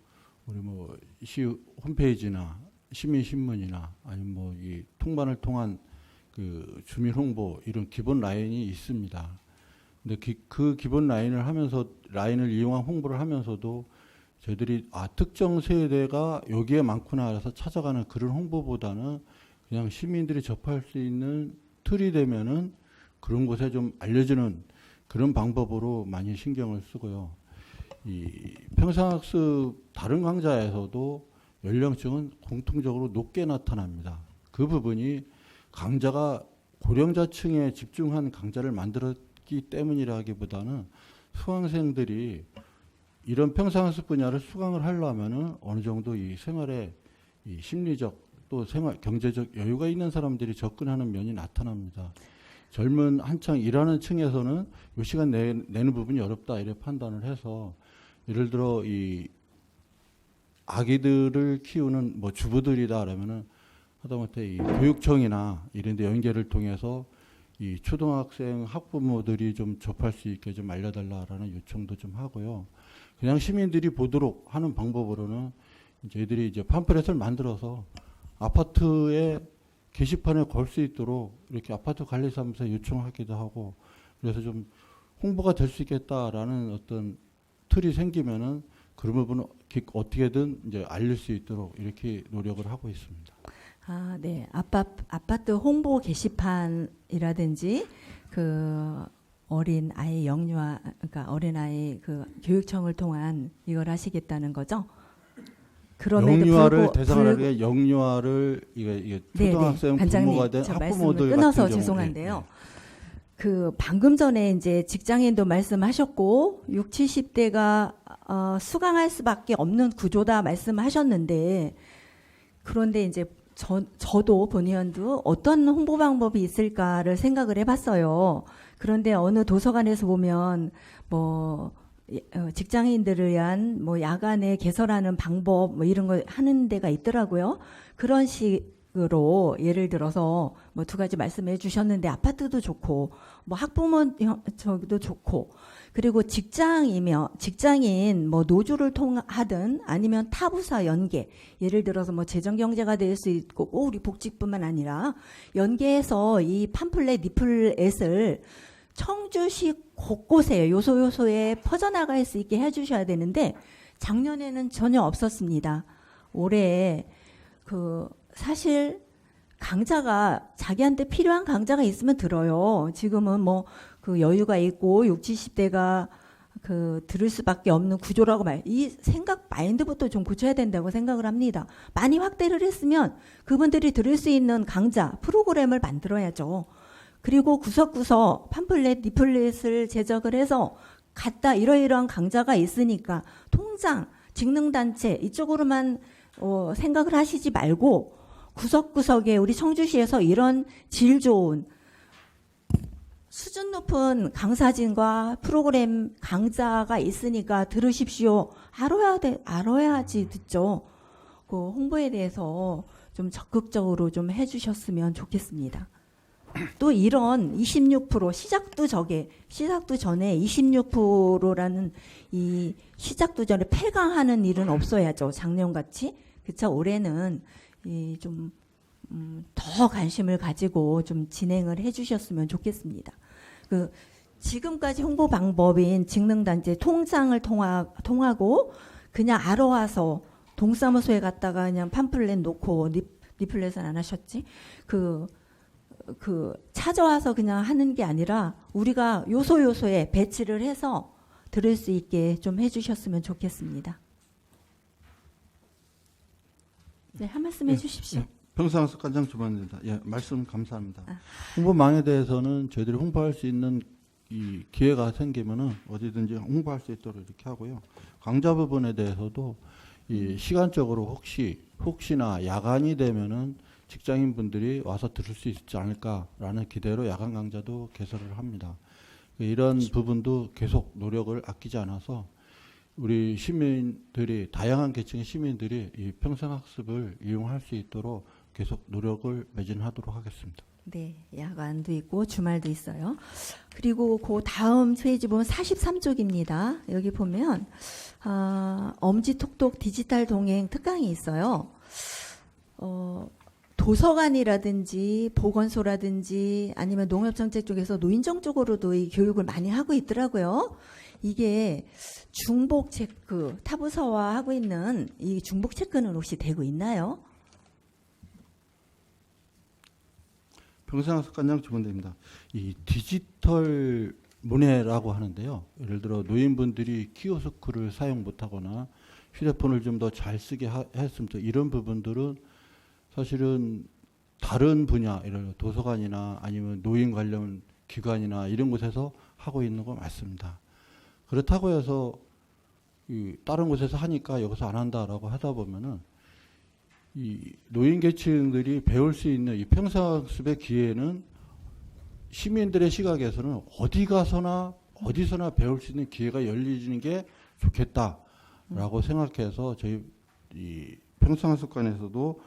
우리 뭐 시 홈페이지나 시민신문이나 아니면 뭐 이 통반을 통한 그 주민 홍보 이런 기본 라인이 있습니다. 근데 그 기본 라인을 이용한 홍보를 하면서도 저희들이 특정 세대가 여기에 많구나 해서 찾아가는 그런 홍보보다는 그냥 시민들이 접할 수 있는 틀이 되면은 그런 곳에 좀 알려주는 그런 방법으로 많이 신경을 쓰고요. 이 평생학습 다른 강좌에서도 연령층은 공통적으로 높게 나타납니다. 그 부분이 강좌가 고령자층에 집중한 강좌를 만들었기 때문이라기보다는 수강생들이 이런 평생학습 분야를 수강을 하려면은 어느 정도 이 생활에 이 심리적 또 생활 경제적 여유가 있는 사람들이 접근하는 면이 나타납니다. 젊은 한창 일하는 층에서는 이 시간 내는 부분이 어렵다 이렇게 판단을 해서 예를 들어 이 아기들을 키우는 뭐 주부들이다 그러면은 하다못해 이 교육청이나 이런 데 연계를 통해서 이 초등학생 학부모들이 좀 접할 수 있게 좀 알려달라라는 요청도 좀 하고요. 그냥 시민들이 보도록 하는 방법으로는 저희들이 이제 팜플렛을 만들어서 아파트에 게시판에 걸 수 있도록 이렇게 아파트 관리사무소에 요청하기도 하고 그래서 좀 홍보가 될 수 있겠다라는 어떤 틀이 생기면은 그런 부분은 어떻게든 이제 알릴 수 있도록 이렇게 노력을 하고 있습니다. 네. 아파트 홍보 게시판이라든지 그 어린 아이 영유아 그러니까 어린 아이 그 교육청을 통한 이걸 하시겠다는 거죠? 영유아를 대상으로 하게 영유아를 이게 초등학생 부모가 된 학부모들 끊어서 같은 죄송한데요. 경우에 그 방금 전에 이제 직장인도 말씀하셨고 60, 70대가 수강할 수밖에 없는 구조다 말씀하셨는데 그런데 이제 저도 본 의원도 어떤 홍보 방법이 있을까를 생각을 해봤어요. 그런데 어느 도서관에서 보면 뭐 직장인들을 위한 뭐 야간에 개설하는 방법 뭐 이런 거 하는 데가 있더라고요. 그런 식으로 예를 들어서 뭐 2가지 말씀해 주셨는데 아파트도 좋고 뭐 학부모 저기도 좋고 그리고 직장인 뭐 노조를 통하든 아니면 타부사 연계 예를 들어서 뭐 재정경제가 될 수 있고 꼭 우리 복지뿐만 아니라 연계해서 이 팜플렛 리플렛을 청주시 곳곳에 요소에 퍼져나갈 수 있게 해주셔야 되는데 작년에는 전혀 없었습니다. 올해 그 사실 강좌가 자기한테 필요한 강좌가 있으면 들어요. 지금은 뭐 그 여유가 있고 60, 70대가 그 들을 수밖에 없는 구조라고 이 생각 마인드부터 좀 고쳐야 된다고 생각을 합니다. 많이 확대를 했으면 그분들이 들을 수 있는 강좌 프로그램을 만들어야죠. 그리고 구석구석 팜플렛, 리플렛을 제작을 해서 갖다 이러이러한 강좌가 있으니까 통장, 직능단체 이쪽으로만 생각을 하시지 말고 구석구석에 우리 청주시에서 이런 질 좋은 수준 높은 강사진과 프로그램 강좌가 있으니까 들으십시오. 알아야지 듣죠. 그 홍보에 대해서 좀 적극적으로 좀 해주셨으면 좋겠습니다. 또 이런 26% 시작도 전에 26%라는 이 시작도 전에 폐강하는 일은 없어야죠. 작년같이. 그쵸? 올해는 좀 더 관심을 가지고 좀 진행을 해주셨으면 좋겠습니다. 그 지금까지 홍보 방법인 직능단체 통장을 통하고 그냥 알아와서 동사무소에 갔다가 그냥 팜플렛 놓고 리플렛은 안 하셨지? 그 찾아와서 그냥 하는 게 아니라 우리가 요소요소에 배치를 해서 들을 수 있게 좀 해주셨으면 좋겠습니다. 네, 한 말씀 해주십시오. 평생학습관장 주반입니다. 예, 말씀 감사합니다. 홍보망에 대해서는 저희들이 홍보할 수 있는 이 기회가 생기면은 어디든지 홍보할 수 있도록 이렇게 하고요. 강좌 부분에 대해서도 이 시간적으로 혹시나 야간이 되면은 직장인 분들이 와서 들을 수 있지 않을까라는 기대로 야간 강좌도 개설을 합니다. 이런 부분도 계속 노력을 아끼지 않아서 우리 시민들이 다양한 계층의 시민들이 이 평생학습을 이용할 수 있도록 계속 노력을 매진하도록 하겠습니다. 네, 야간도 있고 주말도 있어요. 그리고 그 다음 페이지 보면 43쪽입니다. 여기 보면 엄지톡톡 디지털 동행 특강이 있어요. 도서관이라든지 보건소라든지 아니면 농협정책 쪽에서 노인정 쪽으로도 이 교육을 많이 하고 있더라고요. 이게 중복 체크, 타부서와 하고 있는 이 중복 체크는 혹시 되고 있나요? 평생학습관장 주문대입니다. 이 디지털 문해라고 하는데요. 예를 들어 노인분들이 키오스크를 사용 못하거나 휴대폰을 좀 더 잘 쓰게 했으면 이런 부분들은 사실은 다른 분야, 예를 들어 도서관이나 아니면 노인 관련 기관이나 이런 곳에서 하고 있는 거 맞습니다. 그렇다고 해서 다른 곳에서 하니까 여기서 안 한다라고 하다 보면은 이 노인 계층들이 배울 수 있는 이 평생학습의 기회는 시민들의 시각에서는 어디서나 배울 수 있는 기회가 열리는 게 좋겠다라고 생각해서 저희 이 평생학습관에서도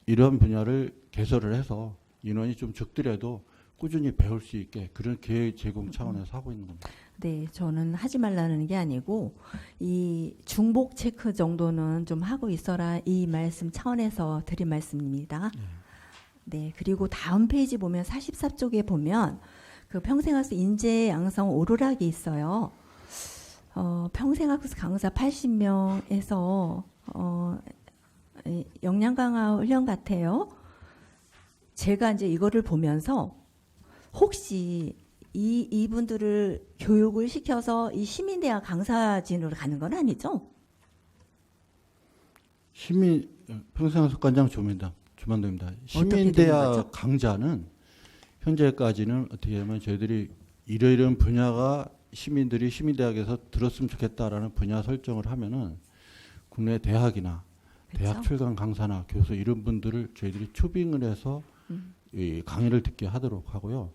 이런 분야를 개설을 해서 인원이 좀 적더라도 꾸준히 배울 수 있게 그런 기회 제공 차원에서 하고 있는 겁니다. 네, 저는 하지 말라는 게 아니고 이 중복 체크 정도는 좀 하고 있어라 이 말씀 차원에서 드린 말씀입니다. 네, 그리고 다음 페이지 보면 44쪽에 보면 그 평생학습 인재 양성 오르락이 있어요. 평생학습 강사 80명에서 역량 강화 훈련 같아요. 제가 이제 이거를 보면서 혹시 이분들을 교육을 시켜서 이 시민대학 강사진으로 가는 건 아니죠? 평생학습관장 주만도입니다. 시민대학 강좌는 현재까지는 어떻게 하면 저희들이 이러이러한 분야가 시민들이 시민대학에서 들었으면 좋겠다라는 분야 설정을 하면은 국내 대학이나 그렇죠? 대학 출강 강사나 교수 이런 분들을 저희들이 초빙을 해서 이 강의를 듣게 하도록 하고요.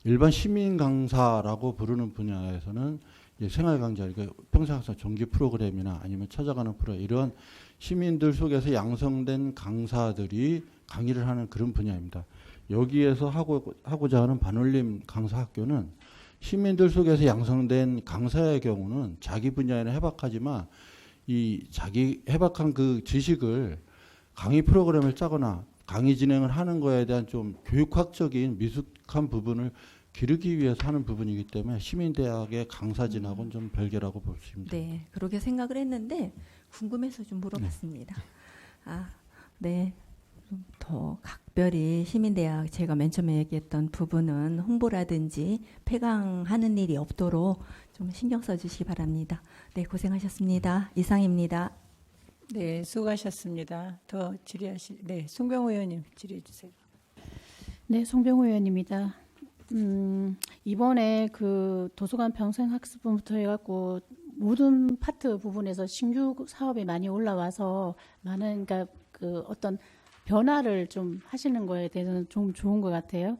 일반 시민 강사라고 부르는 분야에서는 이제 생활 강좌, 그러니까 평생학습 정기 프로그램이나 아니면 찾아가는 프로그램 이런 시민들 속에서 양성된 강사들이 강의를 하는 그런 분야입니다. 여기에서 하고자 하는 반올림 강사 학교는 시민들 속에서 양성된 강사의 경우는 자기 분야에는 해박하지만 이 자기 해박한 그 지식을 강의 프로그램을 짜거나 강의 진행을 하는 거에 대한 좀 교육학적인 미숙한 부분을 기르기 위해서 하는 부분이기 때문에 시민대학의 강사진하고는 좀 별개라고 볼 수 있습니다. 네, 그렇게 생각을 했는데 궁금해서 좀 물어봤습니다. 네. 더 각별히 시민대학 제가 맨 처음에 얘기했던 부분은 홍보라든지 폐강하는 일이 없도록 좀 신경 써주시기 바랍니다. 네, 고생하셨습니다. 이상입니다. 네, 수고하셨습니다. 더 질의하실, 네, 송병호 의원님 질의해 주세요. 네, 송병호 의원입니다. 이번에 그 도서관 평생학습부터 해갖고 모든 파트 부분에서 신규 사업이 많이 올라와서 많은 그러니까 그 어떤 변화를 좀 하시는 거에 대해서는 좀 좋은 것 같아요.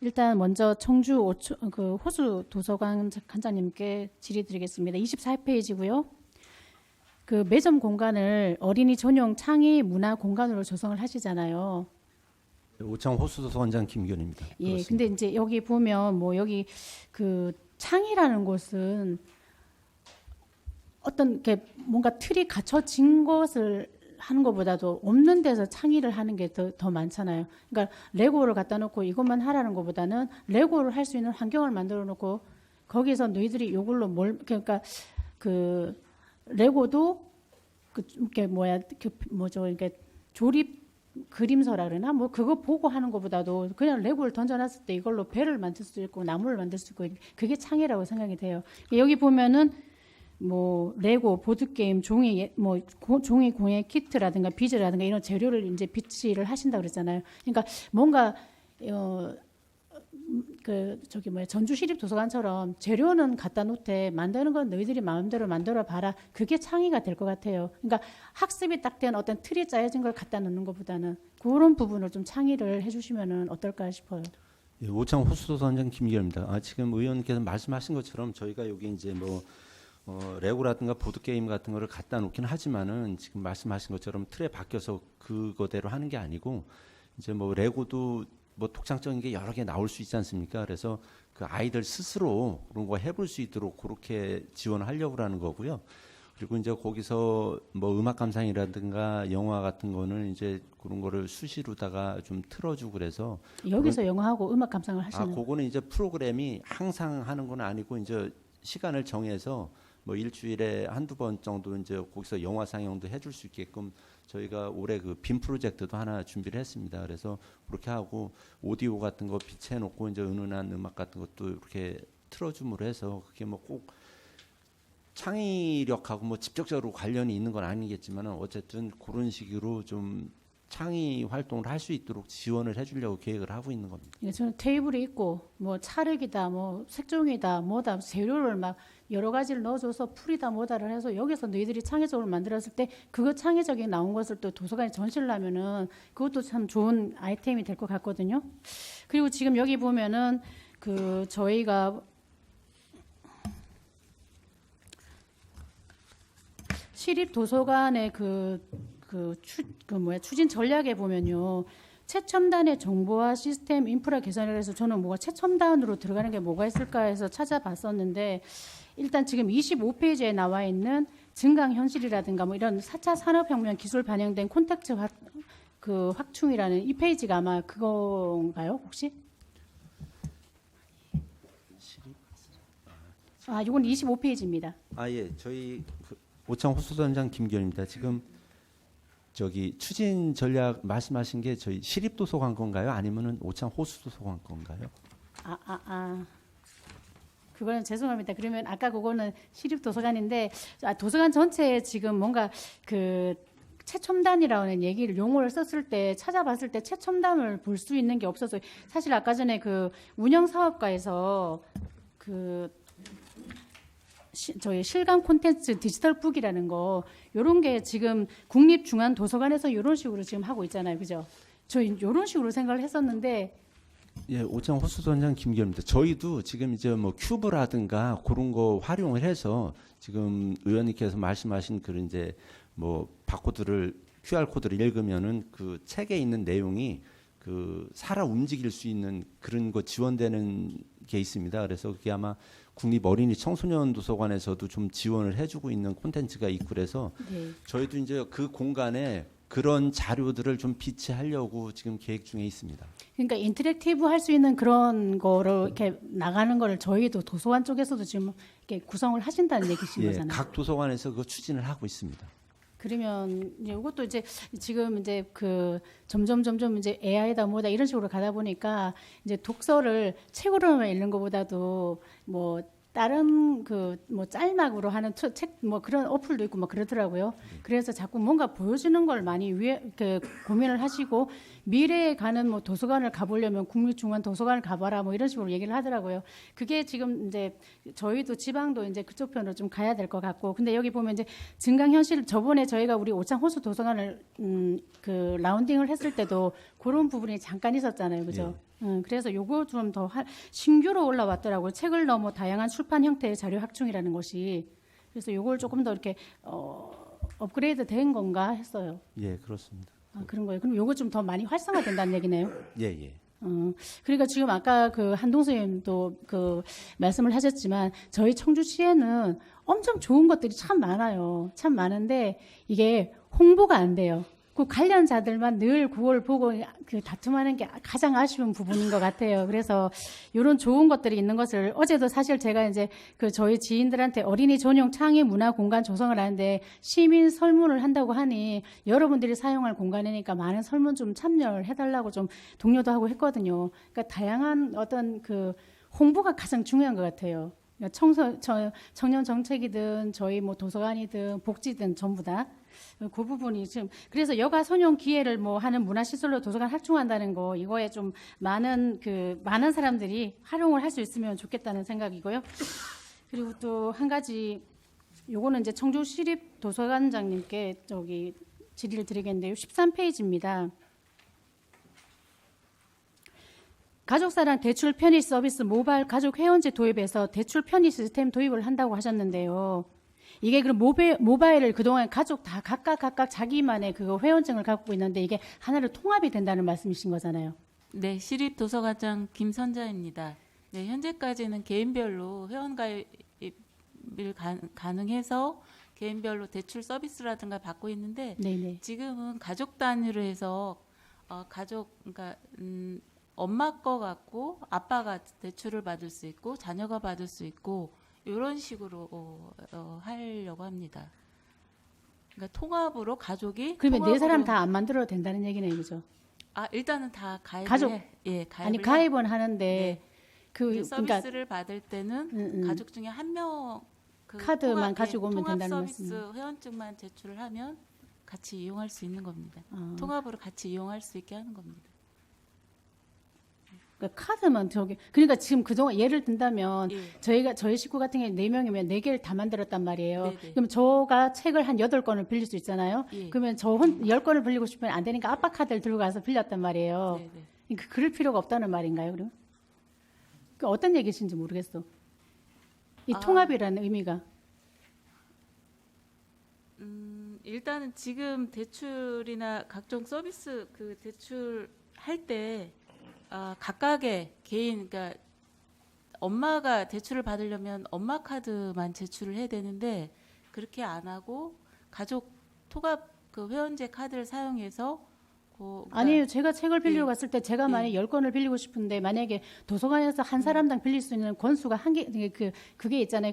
일단 먼저 청주 그 호수 도서관 관장님께 질의드리겠습니다. 24페이지고요. 그 매점 공간을 어린이 전용 창의 문화 공간으로 조성을 하시잖아요. 오창 호수도서관장 김기현입니다. 예, 그렇습니다. 근데 이제 여기 보면 뭐 여기 그 창이라는 곳은 어떤 게 뭔가 틀이 갖춰진 것을 하는 것보다도 없는 데서 창의를 하는 게 더 많잖아요. 그러니까 레고를 갖다 놓고 이것만 하라는 것보다는 레고를 할 수 있는 환경을 만들어 놓고 거기서 너희들이 이걸로 뭘 그러니까 그 레고도 그 이렇게 이렇게 조립 그림서라 그러나 뭐 그거 보고 하는 것보다도 그냥 레고를 던져놨을 때 이걸로 배를 만들 수 있고 나무를 만들 수 있고 그게 창의라고 생각이 돼요. 여기 보면은 뭐 레고, 보드 게임, 종이 종이 공예 키트라든가 비즈라든가 이런 재료를 이제 비치를 하신다 그랬잖아요. 그러니까 뭔가 전주시립도서관처럼 재료는 갖다 놓되 만드는 건 너희들이 마음대로 만들어 봐라. 그게 창의가 될 것 같아요. 그러니까 학습이 딱 된 어떤 틀이 짜여진 걸 갖다 놓는 것보다는 그런 부분을 좀 창의를 해주시면은 어떨까 싶어요. 예, 오창 호수도서관장 김기현입니다. 지금 의원께서 말씀하신 것처럼 저희가 여기 이제 레고라든가 보드 게임 같은 거를 갖다 놓긴 하지만은 지금 말씀하신 것처럼 틀에 바뀌어서 그거대로 하는 게 아니고 이제 뭐 레고도 뭐 독창적인 게 여러 개 나올 수 있지 않습니까? 그래서 그 아이들 스스로 그런 거 해볼 수 있도록 그렇게 지원을 하려고 하는 거고요. 그리고 이제 거기서 뭐 음악 감상이라든가 영화 같은 거는 이제 그런 거를 수시로다가 좀 틀어주고 그래서 여기서 영화하고 음악 감상을 하시는. 그거는 이제 프로그램이 항상 하는 건 아니고 이제 시간을 정해서 뭐 일주일에 한두 번 정도 이제 거기서 영화 상영도 해줄 수 있게끔 저희가 올해 그 빔 프로젝트도 하나 준비를 했습니다. 그래서 그렇게 하고 오디오 같은 거 비치해놓고 이제 은은한 음악 같은 것도 이렇게 틀어줌으로 해서 그게 뭐 꼭 창의력하고 뭐 직접적으로 관련이 있는 건 아니겠지만은 어쨌든 그런 식으로 좀 창의 활동을 할 수 있도록 지원을 해주려고 계획을 하고 있는 겁니다. 예, 저는 테이블이 있고 뭐 찰흙이다, 뭐 색종이다, 뭐다 재료를 막 여러 가지를 넣어줘서 풀이다 뭐다를 해서 여기서 너희들이 창의적으로 만들었을 때 그거 창의적인 나온 것을 또 도서관에 전시를 하면은 그것도 참 좋은 아이템이 될 것 같거든요. 그리고 지금 여기 보면은 그 저희가 시립 도서관의 추진 전략에 보면요. 최첨단의 정보화 시스템 인프라 개선을 해서 저는 뭐가 최첨단으로 들어가는 게 뭐가 있을까 해서 찾아봤었는데 일단 지금 25페이지에 나와 있는 증강 현실이라든가 뭐 이런 4차 산업혁명 기술 반영된 콘텐츠 확충이라는 이 페이지가 아마 그건가요, 혹시? 이건 25페이지입니다. 예, 저희 오창 호수도서관장 김기현입니다. 지금 저기 추진 전략 말씀하신 게 저희 시립도서관 건가요? 아니면은 오창 호수도서관 건가요? 그거는 죄송합니다. 그러면 아까 그거는 시립도서관인데 도서관 전체에 지금 뭔가 그 최첨단이라는 얘기를 용어를 썼을 때 찾아봤을 때 최첨단을 볼 수 있는 게 없어서 사실 아까 전에 그 운영사업가에서 저희 실감 콘텐츠 디지털북이라는 거 이런 게 지금 국립중앙도서관에서 이런 식으로 지금 하고 있잖아요, 그죠? 저희 이런 식으로 생각을 했었는데. 예, 오창 호수도서관장 김기현입니다. 저희도 지금 이제 뭐 큐브라든가 그런 거 활용을 해서 지금 의원님께서 말씀하신 그런 이제 뭐 바코드를 QR 코드를 읽으면은 그 책에 있는 내용이 그 살아 움직일 수 있는 그런 거 지원되는 게 있습니다. 그래서 그게 아마 국립 어린이 청소년 도서관에서도 좀 지원을 해주고 있는 콘텐츠가 있고 그래서 네. 저희도 이제 그 공간에 그런 자료들을 좀 비치하려고 지금 계획 중에 있습니다. 그러니까 인터랙티브 할 수 있는 그런 거를 이렇게 나가는 거를 저희도 도서관 쪽에서도 지금 이렇게 구성을 하신다는 얘기신 예, 거잖아요. 각 도서관에서 그 추진을 하고 있습니다. 그러면 이제 이것도 이제 지금 이제 그 점점 이제 AI다 뭐다 이런 식으로 가다 보니까 이제 독서를 책으로만 읽는 것보다도 뭐 다른 그 뭐 짤막으로 하는 책 뭐 그런 어플도 있고 막 그러더라고요. 그래서 자꾸 뭔가 보여주는 걸 많이 고민을 하시고 미래에 가는 뭐 도서관을 가보려면 국립중앙도서관을 가봐라 뭐 이런 식으로 얘기를 하더라고요. 그게 지금 이제 저희도 지방도 이제 그쪽 편으로 좀 가야 될 것 같고, 근데 여기 보면 이제 증강현실 저번에 저희가 우리 오창 호수 도서관을 그 라운딩을 했을 때도 그런 부분이 잠깐 있었잖아요, 그죠? 그래서 요거 좀 더 신규로 올라왔더라고요. 책을 넘어 다양한 출판 형태의 자료 확충이라는 것이. 그래서 요걸 조금 더 이렇게 업그레이드 된 건가 했어요. 예, 그렇습니다. 아, 그런 거예요. 그럼 요거 좀 더 많이 활성화된다는 얘기네요. 예, 예. 그러니까 지금 아까 그 한동수 의원님도 그 말씀을 하셨지만 저희 청주시에는 엄청 좋은 것들이 참 많아요. 참 많은데 이게 홍보가 안 돼요. 그 관련자들만 늘 그걸 보고 그 다툼하는 게 가장 아쉬운 부분인 것 같아요. 그래서 이런 좋은 것들이 있는 것을 어제도 사실 제가 이제 그 저희 지인들한테 어린이 전용 창의 문화 공간 조성을 하는데 시민 설문을 한다고 하니 여러분들이 사용할 공간이니까 많은 설문 좀 참여를 해달라고 좀 독려도 하고 했거든요. 그러니까 다양한 어떤 그 홍보가 가장 중요한 것 같아요. 그러니까 청년 정책이든 저희 뭐 도서관이든 복지든 전부 다. 그 부분이 지금 그래서 여가 선용 기회를 뭐 하는 문화시설로 도서관 확충한다는 거 이거에 좀 많은 사람들이 활용을 할 수 있으면 좋겠다는 생각이고요. 그리고 또 한 가지 요거는 이제 청주시립도서관장님께 저기 질의를 드리겠는데요. 13페이지입니다. 가족사랑 대출 편의 서비스 모바일 가족 회원제 도입해서 대출 편의 시스템 도입을 한다고 하셨는데요. 이게 그럼 모바일을 그동안 가족 다 각각 자기만의 그 회원증을 갖고 있는데 이게 하나로 통합이 된다는 말씀이신 거잖아요. 네, 시립도서관장 김선자입니다. 네, 현재까지는 개인별로 회원가입을 가능해서 개인별로 대출 서비스라든가 받고 있는데 네네. 지금은 가족 단위로 해서 그러니까 엄마 거 갖고 아빠가 대출을 받을 수 있고 자녀가 받을 수 있고 이런 식으로 하려고 합니다. 그러니까 통합으로 가족이 그러면 네 사람 다 안 만들어도 된다는 얘기네요, 그죠? 아 일단은 다 가입을 가족 가입을 가입은 하는데 네. 그 서비스를 받을 때는 가족 중에 한 명 카드만 가지고 오면 된다는 서비스 말씀이에요. 회원증만 제출을 하면 같이 이용할 수 있는 겁니다. 통합으로 같이 이용할 수 있게 하는 겁니다. 그러니까 카드만 그러니까 지금 그동안 예를 든다면 저희 식구 같은 경우에 4명이면 4개를 다 만들었단 말이에요. 네네. 그럼 저가 책을 한 8권을 빌릴 수 있잖아요. 그러면 저 10권을 빌리고 싶으면 안 되니까 아빠 카드를 들고 가서 빌렸단 말이에요. 그러니까 그럴 필요가 없다는 말인가요, 그럼? 그 어떤 얘기신지 모르겠어. 이 통합이라는 의미가. 일단은 지금 대출이나 각종 서비스 그 대출 할 때 각각의 개인, 그러니까 엄마가 대출을 받으려면 엄마 카드만 제출을 해야 되는데 그렇게 안 하고 가족 통합 그 회원제 카드를 사용해서 그러니까 아니에요. 제가 책을 빌리러 갔을 때 제가 만약에 10권을 빌리고 싶은데 만약에 도서관에서 한 사람당 빌릴 수 있는 권수가 그게 있잖아요.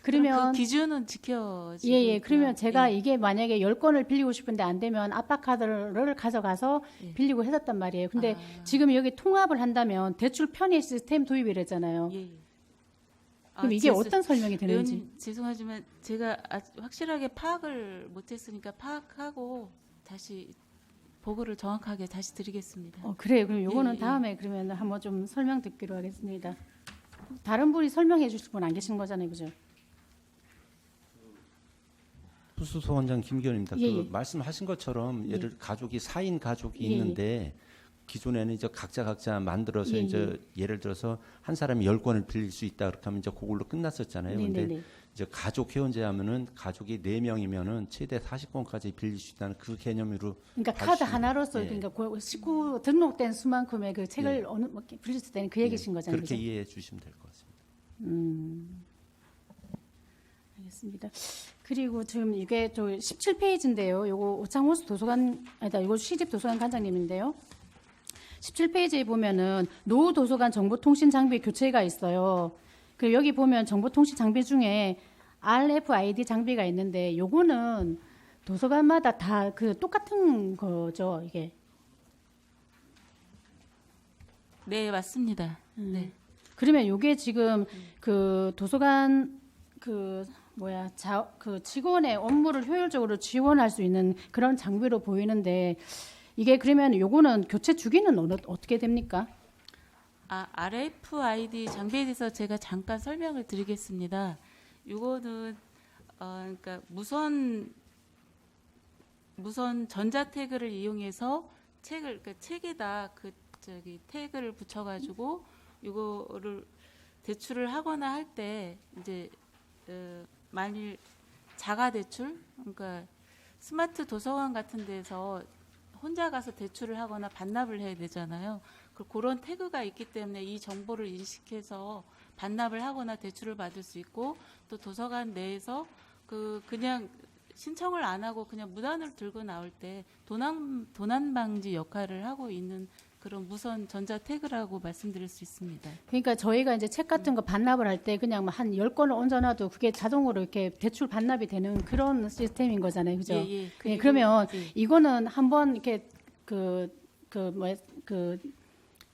그러면 그 기준은 지켜지고 예. 그러면 제가 예. 이게 만약에 10권을 빌리고 싶은데 안 되면 아빠 카드를 가져가서 빌리고 했었단 말이에요. 근데 지금 여기 통합을 한다면 대출 편의 시스템 도입이랬잖아요. 그럼 이게 어떤 설명이 되는지. 의원님, 죄송하지만 제가 확실하게 파악을 못했으니까 파악하고 다시 보고를 정확하게 다시 드리겠습니다. 그래요. 그럼 요거는 다음에 그러면 한번 좀 설명 듣기로 하겠습니다. 다른 분이 설명해 주실 분 안 계신 거잖아요, 그죠? 후수소관장 김기현입니다. 예. 그 말씀하신 것처럼 예를 가족이 4인 가족이 있는데 기존에는 이제 각자 만들어서 이제 예를 들어서 한 사람이 10권을 빌릴 수 있다 그렇게 하면 이제 그걸로 끝났었잖아요. 근데 이제 가족 회원제 하면은 가족이 4명이면은 최대 40권까지 빌릴 수 있다는 그 개념으로. 그러니까 카드 하나로서 그러니까 식구 등록된 수만큼의 그 책을 빌릴 수 있다는 그 얘기신 거잖아요. 그렇게 그죠? 이해해 주시면 될 것 같습니다. 알겠습니다. 그리고 지금 이게 저 17페이지인데요. 요거 오창호수 도서관 이거 시립도서관 관장님인데요. 17페이지에 보면은 노후 도서관 정보통신 장비 교체가 있어요. 그리고 여기 보면 정보통신 장비 중에 RFID 장비가 있는데 요거는 도서관마다 다 그 똑같은 거죠, 이게. 네, 맞습니다. 네. 그러면 이게 지금 그 도서관 그 직원의 업무를 효율적으로 지원할 수 있는 그런 장비로 보이는데 이게 그러면 요거는 교체 주기는 어떻게 됩니까? RFID 장비에 대해서 제가 잠깐 설명을 드리겠습니다. 이거는 그러니까 무선 전자 태그를 이용해서 책에다 태그를 붙여가지고 이거를 대출을 하거나 할 때 이제 만일 자가 대출, 그러니까 스마트 도서관 같은 데서 혼자 가서 대출을 하거나 반납을 해야 되잖아요. 그런 태그가 있기 때문에 이 정보를 인식해서 반납을 하거나 대출을 받을 수 있고, 또 도서관 내에서 그냥 신청을 안 하고 그냥 무단으로 들고 나올 때 도난 방지 역할을 하고 있는 그런 무선 전자 태그라고 말씀드릴 수 있습니다. 그러니까 저희가 이제 책 같은 거 반납을 할 때 그냥 한 10권을 얹어놔도 그게 자동으로 이렇게 대출 반납이 되는 그런 시스템인 거잖아요. 그죠? 예. 예, 그러면 예. 이거는 한번 이렇게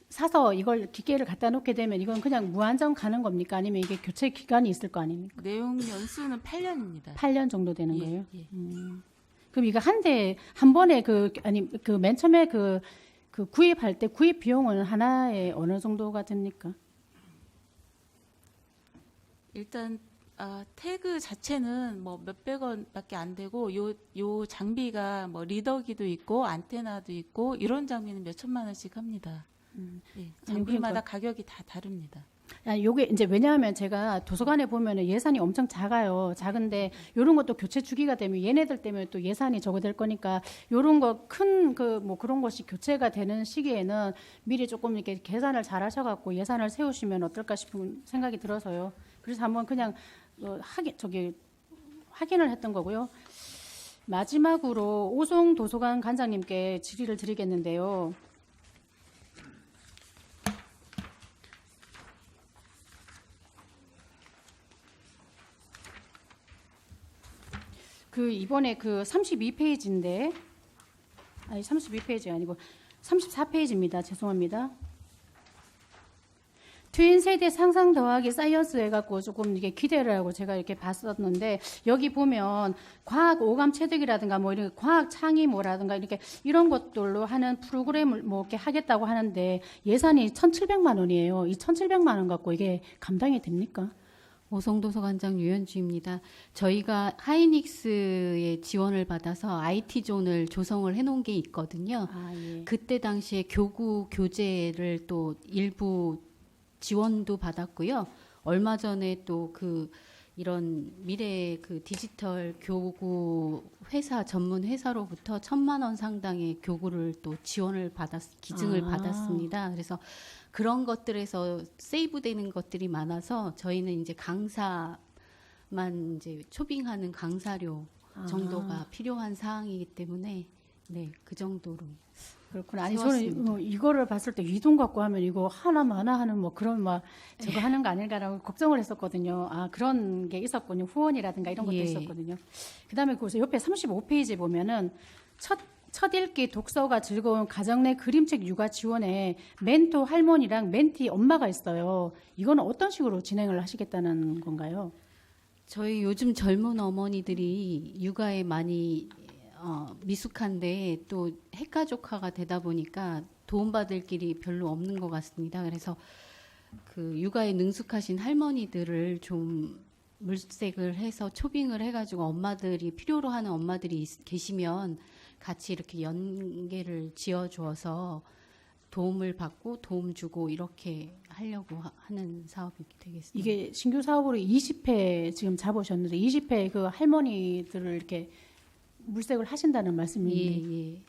사서 이걸 기계를 갖다 놓게 되면 이건 그냥 무한정 가는 겁니까? 아니면 이게 교체 기간이 있을 거 아닙니까? 내용 연수는 8년입니다. 8년 정도 되는 거예요? 예. 그럼 이거 한 번에 맨 처음에 구입할 때 구입 비용은 하나에 어느 정도가 됩니까? 일단 태그 자체는 뭐 몇백 원밖에 안 되고 요 장비가 뭐 리더기도 있고 안테나도 있고 이런 장비는 몇 천만 원씩 합니다. 예, 장비마다 가격이 다 다릅니다. 요게 이제 왜냐하면 제가 도서관에 보면은 예산이 엄청 작아요. 작은데 요런 것도 교체 주기가 되면 얘네들 때문에 또 예산이 적어될 거니까 요런 거 큰 그런 것이 교체가 되는 시기에는 미리 조금 이렇게 계산을 잘 하셔갖고 예산을 세우시면 어떨까 싶은 생각이 들어서요. 그래서 한번 그냥 확인을 했던 거고요. 마지막으로 오송 도서관 관장님께 질의를 드리겠는데요. 이번에 32페이지인데, 아니 32페이지 아니고 34페이지입니다. 죄송합니다. 트윈 세대 상상 더하기 사이언스 해갖고 조금 이게 기대를 하고 제가 이렇게 봤었는데, 여기 보면 과학 오감 체득이라든가 뭐 이런 과학 창의모라든가 이렇게 이런 것들로 하는 프로그램을 뭐 이렇게 하겠다고 하는데 예산이 1,700만 원이에요. 이 1,700만 원 갖고 이게 감당이 됩니까? 오송도서관장 유현주입니다. 저희가 하이닉스의 지원을 받아서 IT존을 조성을 해놓은 게 있거든요. 예. 그때 당시에 교구 교재를 또 일부 지원도 받았고요. 얼마 전에 또 이런 미래 디지털 교구 회사 전문 회사로부터 1,000만 원 상당의 교구를 또 지원을 기증을 받았습니다. 그래서 그런 것들에서 세이브되는 것들이 많아서 저희는 이제 강사만 이제 초빙하는 강사료 정도가 필요한 사항이기 때문에 그 정도로. 그렇구나. 아니 저는 이거를 봤을 때 이 돈 갖고 하면 이거 하나마나 하는 뭐 그런 저거 하는 거 아닐까라고 걱정을 했었거든요. 그런 게 있었군요. 후원이라든가 이런 것도 있었거든요. 그다음에 그 옆에 35페이지 보면은 첫 읽기 독서가 즐거운 가정 내 그림책 육아 지원에 멘토 할머니랑 멘티 엄마가 있어요. 이건 어떤 식으로 진행을 하시겠다는 건가요? 저희 요즘 젊은 어머니들이 육아에 많이 미숙한데 또 핵가족화가 되다 보니까 도움받을 길이 별로 없는 것 같습니다. 그래서 육아에 능숙하신 할머니들을 좀 물색을 해서 초빙을 해가지고 엄마들이 필요로 하는 엄마들이 계시면 같이 이렇게 연계를 지어주어서 도움을 받고 도움 주고 이렇게 하려고 하는 사업이 되겠습니다. 이게 신규 사업으로 20회 지금 잡으셨는데 20회 그 할머니들을 이렇게 물색을 하신다는 말씀인데. 예.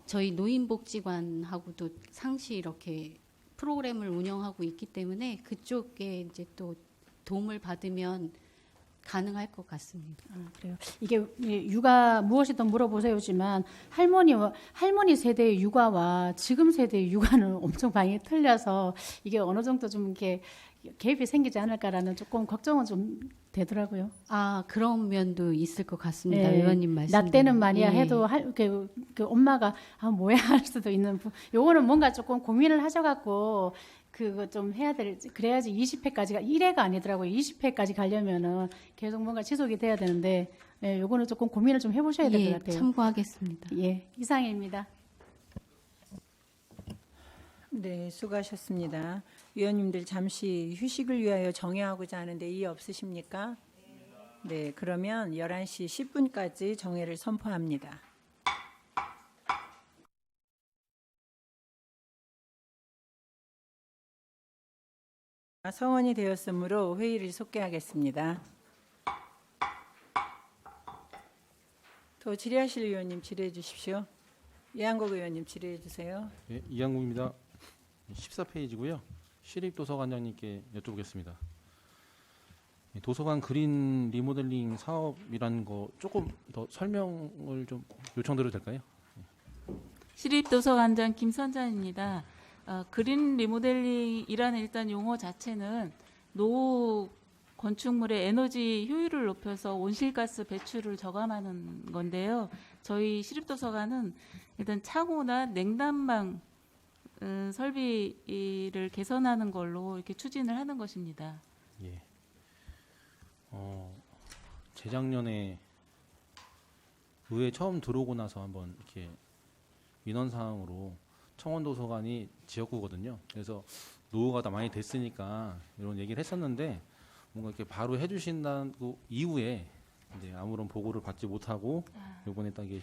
저희 노인복지관하고도 상시 이렇게 프로그램을 운영하고 있기 때문에 그쪽에 이제 또 도움을 받으면 가능할 것 같습니다. 그래요. 이게 육아 무엇이든 물어보세요지만 할머니 세대의 육아와 지금 세대의 육아는 엄청 많이 틀려서 이게 어느 정도 좀 이렇게 갭이 생기지 않을까라는 조금 걱정은 좀 되더라고요. 아, 그런 면도 있을 것 같습니다. 예. 의원님 말씀. 나 때는 말이야 예. 해도 그 엄마가 뭐야 할 수도 있는 요거는 뭔가 조금 고민을 하셔갖고 그거 좀 해야 그래야지 20회까지가 1회가 아니더라고요. 20회까지 가려면은 계속 뭔가 지속이 돼야 되는데 예, 요거는 조금 고민을 좀 해보셔야 될 것 예, 같아요. 참고하겠습니다. 예, 이상입니다. 네, 수고하셨습니다. 위원님들 잠시 휴식을 위하여 정회하고자 하는데 이의 없으십니까? 네, 그러면 11시 10분까지 정회를 선포합니다. 성원이 되었으므로 회의를 속개하겠습니다. 더 질의하실 의원님 질의해 주십시오. 이한국 의원님 질의해 주세요. 예, 이한국입니다. 14페이지고요. 시립도서관장님께 여쭤보겠습니다. 도서관 그린 리모델링 사업이라는 거 조금 더 설명을 좀 요청드려도 될까요? 시립도서관장 김선자입니다. 그린 리모델링이라는 일단 용어 자체는 노후 건축물의 에너지 효율을 높여서 온실가스 배출을 저감하는 건데요. 저희 시립도서관은 일단 창호나 냉난방 설비를 개선하는 걸로 이렇게 추진을 하는 것입니다. 예. 재작년에 의회 처음 들어오고 나서 한번 이렇게 민원 사항으로 청원도서관이 지역구거든요. 그래서 노후가 다 많이 됐으니까 이런 얘기를 했었는데 뭔가 이렇게 바로 해주신다는 그 이후에 이제 아무런 보고를 받지 못하고 이번에 딱 이게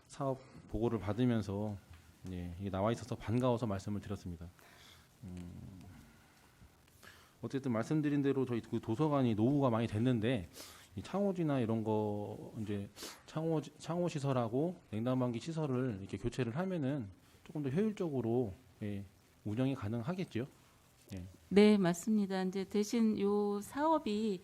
사업 보고를 받으면서 이게 나와 있어서 반가워서 말씀을 드렸습니다. 어쨌든 말씀드린 대로 저희 그 도서관이 노후가 많이 됐는데 이 창호지나 이런 거 이제 창호 시설하고 냉난방기 시설을 이렇게 교체를 하면은 조금 더 효율적으로 운영이 가능하겠죠. 예. 네, 맞습니다. 이제 대신 요 사업이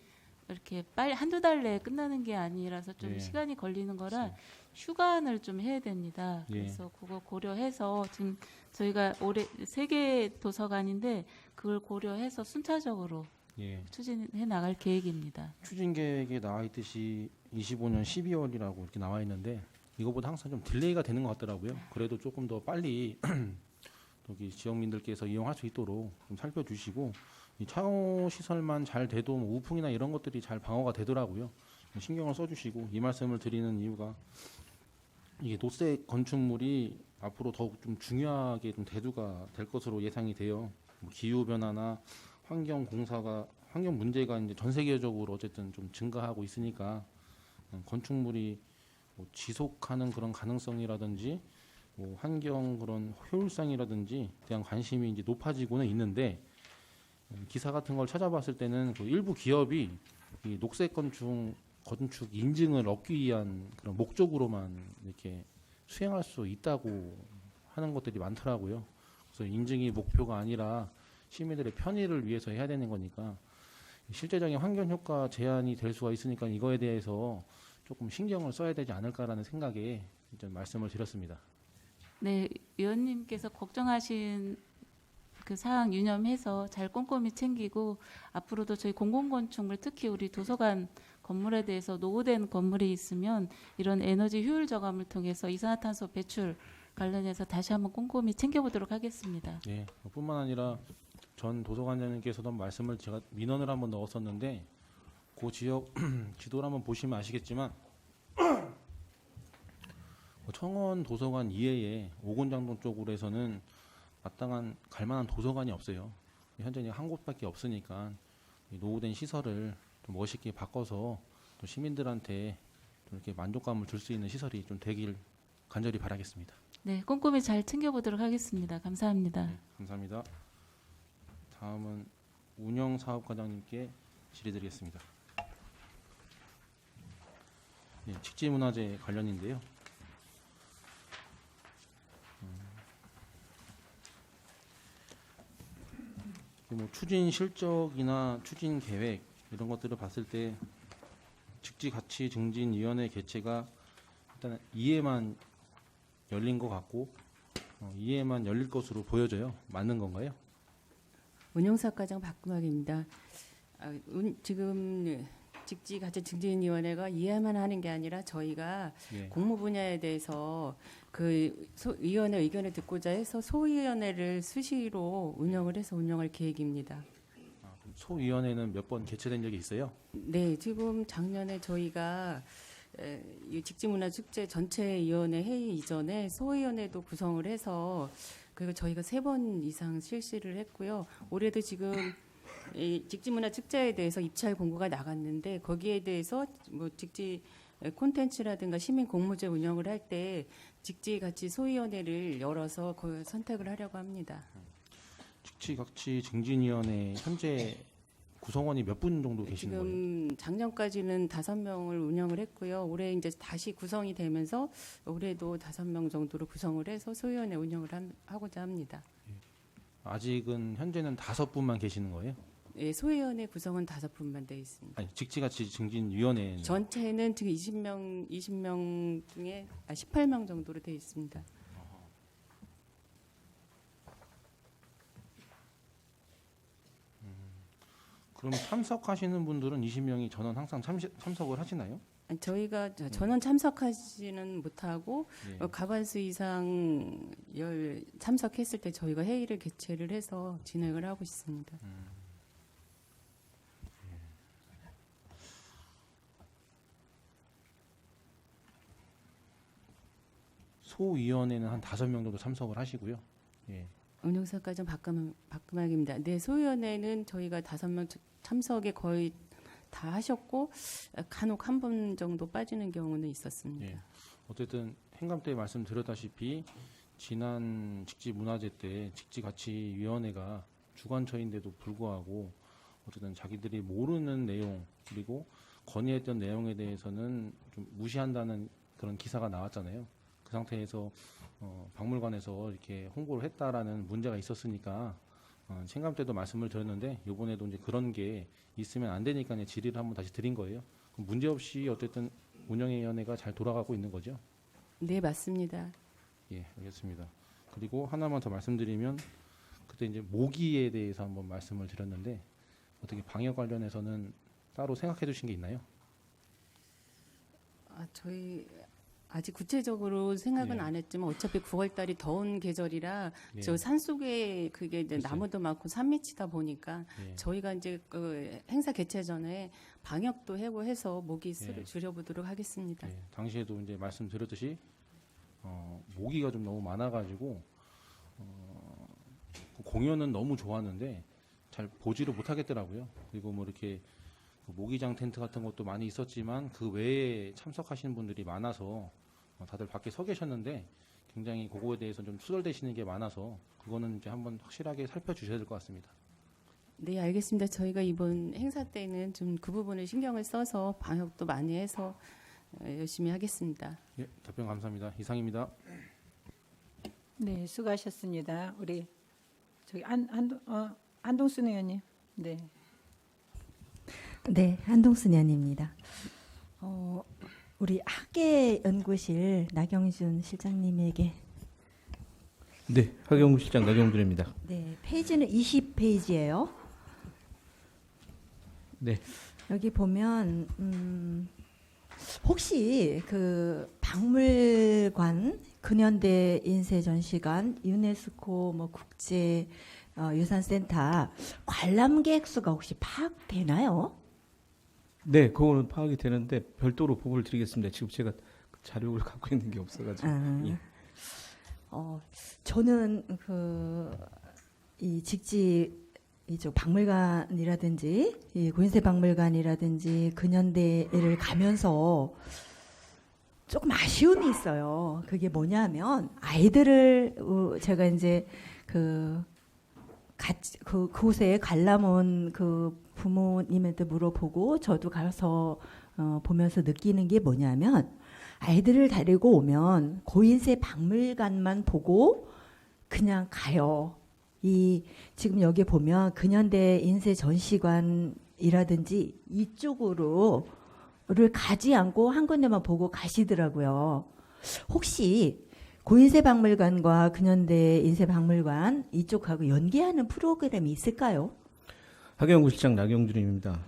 이렇게 빨리 한두 달 내에 끝나는 게 아니라서 좀 예. 시간이 걸리는 거라 휴관을 좀 해야 됩니다. 예. 그래서 그거 고려해서 지금 저희가 올해 세계 도서관인데 그걸 고려해서 순차적으로 예. 추진해 나갈 계획입니다. 추진 계획에 나와 있듯이 25년 12월이라고 이렇게 나와 있는데 이거보다 항상 좀 딜레이가 되는 것 같더라고요. 그래도 조금 더 빨리 여기 지역민들께서 이용할 수 있도록 좀 살펴주시고 이 창호 시설만 잘 돼도 뭐 우풍이나 이런 것들이 잘 방어가 되더라고요. 신경을 써주시고 이 말씀을 드리는 이유가 이게 녹색 건축물이 앞으로 더욱 좀 중요하게 좀 대두가 될 것으로 예상이 돼요. 뭐 기후 변화나 환경 문제가 이제 전 세계적으로 어쨌든 좀 증가하고 있으니까 건축물이 뭐 지속하는 그런 가능성이라든지 뭐 환경 그런 효율성이라든지 대한 관심이 이제 높아지고는 있는데 기사 같은 걸 찾아봤을 때는 그 일부 기업이 이 녹색 건축 인증을 얻기 위한 그런 목적으로만 이렇게 수행할 수 있다고 하는 것들이 많더라고요. 그래서 인증이 목표가 아니라 시민들의 편의를 위해서 해야 되는 거니까 실제적인 환경 효과 제한이 될 수가 있으니까 이거에 대해서 조금 신경을 써야 되지 않을까라는 생각에 좀 말씀을 드렸습니다. 네, 위원님께서 걱정하신 그 사항 유념해서 잘 꼼꼼히 챙기고 앞으로도 저희 공공건축물 특히 우리 도서관 건물에 대해서 노후된 건물이 있으면 이런 에너지 효율 저감을 통해서 이산화탄소 배출 관련해서 다시 한번 꼼꼼히 챙겨보도록 하겠습니다. 네, 뿐만 아니라 전 도서관장님께서도 말씀을 제가 민원을 한번 넣었었는데 그 지역 지도를 한번 보시면 아시겠지만 청원 도서관 이외에 오곤장동 쪽으로 해서는 마땅한 갈만한 도서관이 없어요. 현재 한 곳밖에 없으니까 노후된 시설을 좀 멋있게 바꿔서 또 시민들한테 좀 이렇게 만족감을 줄 수 있는 시설이 좀 되길 간절히 바라겠습니다. 네, 꼼꼼히 잘 챙겨보도록 하겠습니다. 감사합니다. 네, 감사합니다. 다음은 운영사업과장님께 질의드리겠습니다. 네, 직지문화재 관련인데요. 뭐 추진 실적이나 추진 계획 이런 것들을 봤을 때 직지가치 증진위원회 개최가 일단 2회만 열린 것 같고 2회만 열릴 것으로 보여져요. 맞는 건가요? 운영사과장 박금학입니다. 지금 직지가치증진위원회가 이해만 하는 게 아니라 저희가 예. 공무 분야에 대해서 그 위원회 의견을 듣고자 해서 소위원회를 수시로 운영할 계획입니다. 그럼 소위원회는 몇 번 개최된 적이 있어요? 네, 지금 작년에 저희가 이 직지문화축제 전체위원회 회의 이전에 소위원회도 구성을 해서 그리고 저희가 3번 이상 실시를 했고요. 올해도 지금 이 직지문화축제에 대해서 입찰 공고가 나갔는데 거기에 대해서 뭐 직지 콘텐츠라든가 시민 공모제 운영을 할 때 직지가치 소위원회를 열어서 그 선택을 하려고 합니다. 직지가치증진위원회 현재 구성원이 몇 분 정도 계시는 거예요? 지금 작년까지는 5명을 운영을 했고요. 올해 이제 다시 구성이 되면서 올해도 5명 정도로 구성을 해서 소위원회 운영을 하고자 합니다. 아직은 현재는 5분만 계시는 거예요? 예, 소위원회 구성은 5분만 되어 있습니다. 아니, 직지가치증진위원회 전체는 지금 20명 중에 18명 정도로 되어 있습니다. 그럼 참석하시는 분들은 20명이 전원 항상 참석을 하시나요? 아니, 저희가 전원 참석하지는 못하고 예. 과반수 이상 참석했을 때 저희가 회의를 개최를 해서 진행을 하고 있습니다. 소위원회는 한 5명 정도 참석을 하시고요. 예. 운영사까지 좀 바꾸막입니다. 네, 소위원회는 저희가 5명 참석에 거의 다 하셨고 간혹 한 분 정도 빠지는 경우는 있었습니다. 예. 어쨌든 행감 때 말씀드렸다시피 지난 직지문화제 때 직지가치위원회가 주관처인데도 불구하고 어쨌든 자기들이 모르는 내용 그리고 건의했던 내용에 대해서는 좀 무시한다는 그런 기사가 나왔잖아요. 그 상태에서 박물관에서 이렇게 홍보를 했다라는 문제가 있었으니까 행감 때도 말씀을 드렸는데 이번에도 이제 그런 게 있으면 안 되니까 이제 질의를 한번 다시 드린 거예요. 그럼 문제 없이 어쨌든 운영위원회가 잘 돌아가고 있는 거죠? 네, 맞습니다. 예, 알겠습니다. 그리고 하나만 더 말씀드리면 그때 이제 모기에 대해서 한번 말씀을 드렸는데 어떻게 방역 관련해서는 따로 생각해 두신 게 있나요? 저희 아직 구체적으로 생각은 예. 안 했지만 어차피 9월달이 더운 계절이라 예. 저 산속에 그게 이제 글쎄요. 나무도 많고 산밑이다 보니까 예. 저희가 이제 그 행사 개최 전에 방역도 하고 해서 모기 수를 예. 줄여보도록 하겠습니다. 예, 당시에도 이제 말씀드렸듯이 모기가 좀 너무 많아가지고 공연은 너무 좋았는데 잘 보지를 못하겠더라고요. 그리고 뭐 이렇게 그 모기장 텐트 같은 것도 많이 있었지만 그 외에 참석하시는 분들이 많아서 다들 밖에 서 계셨는데 굉장히 그거에 대해서 좀 투덜대시는 게 많아서 그거는 이제 한번 확실하게 살펴주셔야 될 것 같습니다. 네, 알겠습니다. 저희가 이번 행사 때는 좀 그 부분을 신경을 써서 방역도 많이 해서 열심히 하겠습니다. 예, 답변 감사합니다. 이상입니다. 네, 수고하셨습니다. 우리 저기 한동순 의원님. 네. 네, 한동순 의원입니다. 우리 학예연구실 나경준 실장님에게 네, 학예연구실장 나경준입니다. 네, 페이지는 20페이지예요. 네. 여기 보면 혹시 그 박물관 근현대 인쇄 전시관 유네스코 뭐 국제 유산센터 관람객 수가 혹시 파악되나요? 네, 그거는 파악이 되는데 별도로 보고를 드리겠습니다. 지금 제가 자료를 갖고 있는 게 없어가지고. 예. 저는 이 직지 이쪽 박물관이라든지 이 고인세 박물관이라든지 근현대를 가면서 조금 아쉬움이 있어요. 그게 뭐냐면 아이들을 제가 이제 그곳에 관람 온 부모님한테 물어보고 저도 가서 보면서 느끼는 게 뭐냐면 아이들을 데리고 오면 고인세 박물관만 보고 그냥 가요. 지금 여기 보면 근현대 인쇄 전시관이라든지 이쪽으로를 가지 않고 한 군데만 보고 가시더라고요. 혹시 고인세 박물관과 근현대 인쇄 박물관 이쪽하고 연계하는 프로그램이 있을까요? 학예연구실장 나경준입니다.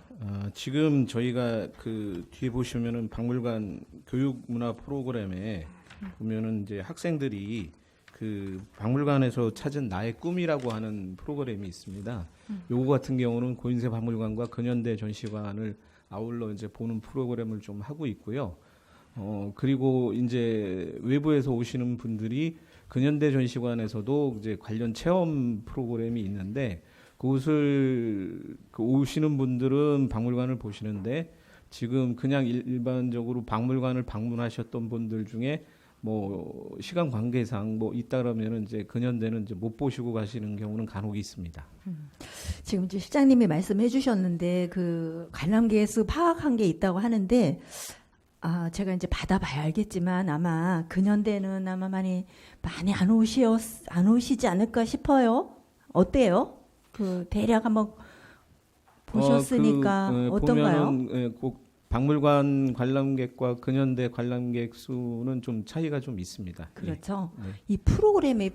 지금 저희가 그 뒤에 보시면은 박물관 교육문화 프로그램에 보면은 이제 학생들이 그 박물관에서 찾은 나의 꿈이라고 하는 프로그램이 있습니다. 요거 같은 경우는 고인세 박물관과 근현대 전시관을 아울러 이제 보는 프로그램을 좀 하고 있고요. 그리고 이제 외부에서 오시는 분들이 근현대 전시관에서도 이제 관련 체험 프로그램이 있는데 그곳을 오시는 분들은 박물관을 보시는데 지금 그냥 일반적으로 박물관을 방문하셨던 분들 중에 뭐 시간 관계상 뭐 있다 그러면은 이제 근현대는 이제 못 보시고 가시는 경우는 간혹 있습니다. 지금 이제 실장님이 말씀해 주셨는데 그 관람객 수 파악한 게 있다고 하는데 제가 이제 받아봐야 알겠지만 아마 근현대는 아마 많이 안 오시지 않을까 싶어요. 어때요? 그 대략 한번 보셨으니까 어떤가요? 보면은, 박물관 관람객과 근현대 관람객 수는 좀 차이가 좀 있습니다. 그렇죠. 네. 이 프로그램에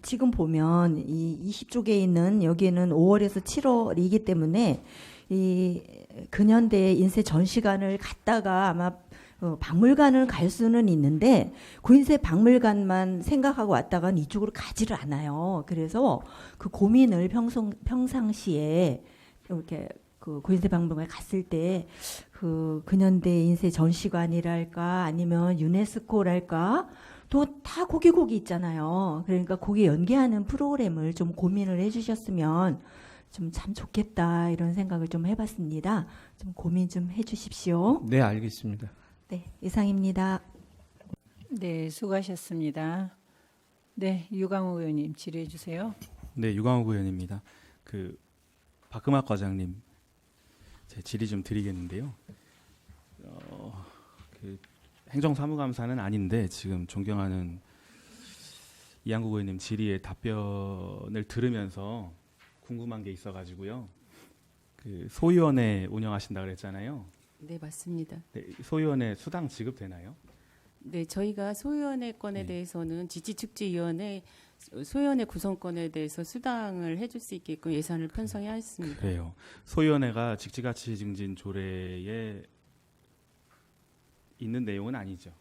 지금 보면 이 20쪽에 있는 여기에는 5월에서 7월이기 때문에 이 근현대 인쇄 전시관을 갔다가 아마 박물관을 갈 수는 있는데 고인세 박물관만 생각하고 왔다간 이쪽으로 가지를 않아요. 그래서 그 고민을 평상시에 이렇게 그 고인세 박물관에 갔을 때 그 근현대 인쇄 전시관이랄까 아니면 유네스코랄까 또 다 거기 있잖아요. 그러니까 거기 연계하는 프로그램을 좀 고민을 해주셨으면 좀 참 좋겠다 이런 생각을 좀 해봤습니다. 좀 고민 좀 해주십시오. 네, 알겠습니다. 네, 이상입니다. 네, 수고하셨습니다. 네, 유강호 의원님 질의해 주세요. 네, 유강호 의원입니다. 그 박금학 과장님 제 질의 좀 드리겠는데요. 그 행정사무감사는 아닌데 지금 존경하는 이한국 의원님 질의의 답변을 들으면서 궁금한 게 있어가지고요. 그 소위원회 운영하신다 그랬잖아요. 네, 맞습니다. 네, 소위원회 수당 지급되나요? 네, 저희가 소위원회 건에 네. 대해서는 지치축제위원회 소위원회 구성권에 대해서 수당을 해줄 수 있게끔 예산을 편성하였습니다. 그래요. 소위원회가 직지가치 증진 조례에 있는 내용은 아니죠.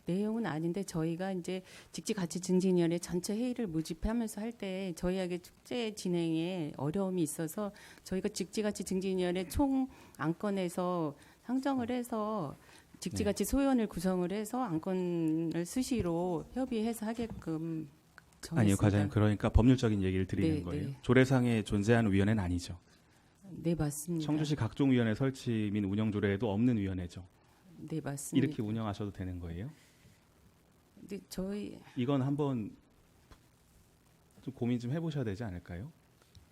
내용은 아닌데 저희가 이제 직지가치증진위원회 전체 회의를 모집하면서 할 때 저희에게 축제 진행에 어려움이 있어서 저희가 직지가치증진위원회 총 안건에서 상정을 해서 직지가치 소위원을 구성을 해서 안건을 수시로 협의해서 하게끔 정했습니다. 아니요, 과장님. 그러니까 법률적인 얘기를 드리는 네, 거예요. 네. 조례상에 존재하는 위원회는 아니죠. 네, 맞습니다. 청주시 각종 위원회 설치 및 운영 조례에도 없는 위원회죠. 네, 맞습니다. 이렇게 운영하셔도 되는 거예요? 근데 저희 이건 한번 좀 고민 좀 해보셔야 되지 않을까요?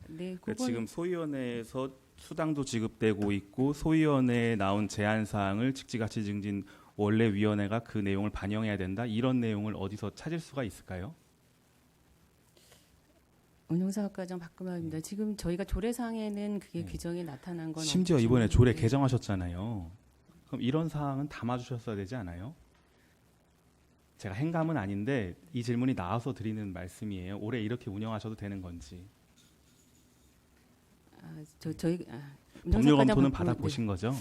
네, 그러니까 그건 지금 소위원회에서 수당도 지급되고 있고 소위원회에 나온 제안 사항을 직지가치 증진 원래 위원회가 그 내용을 반영해야 된다. 이런 내용을 어디서 찾을 수가 있을까요? 운영사업과장 박금학입니다. 지금 저희가 조례상에는 그게 규정이 나타난 건 심지어 없죠. 이번에 조례 네. 개정하셨잖아요. 그럼 이런 사항은 담아주셨어야 되지 않아요? 제가 행감은 아닌데 이 질문이 나와서 드리는 말씀이에요. 올해 이렇게 운영하셔도 되는 건지. 저희 법률 검토는 네. 받아보신 거죠?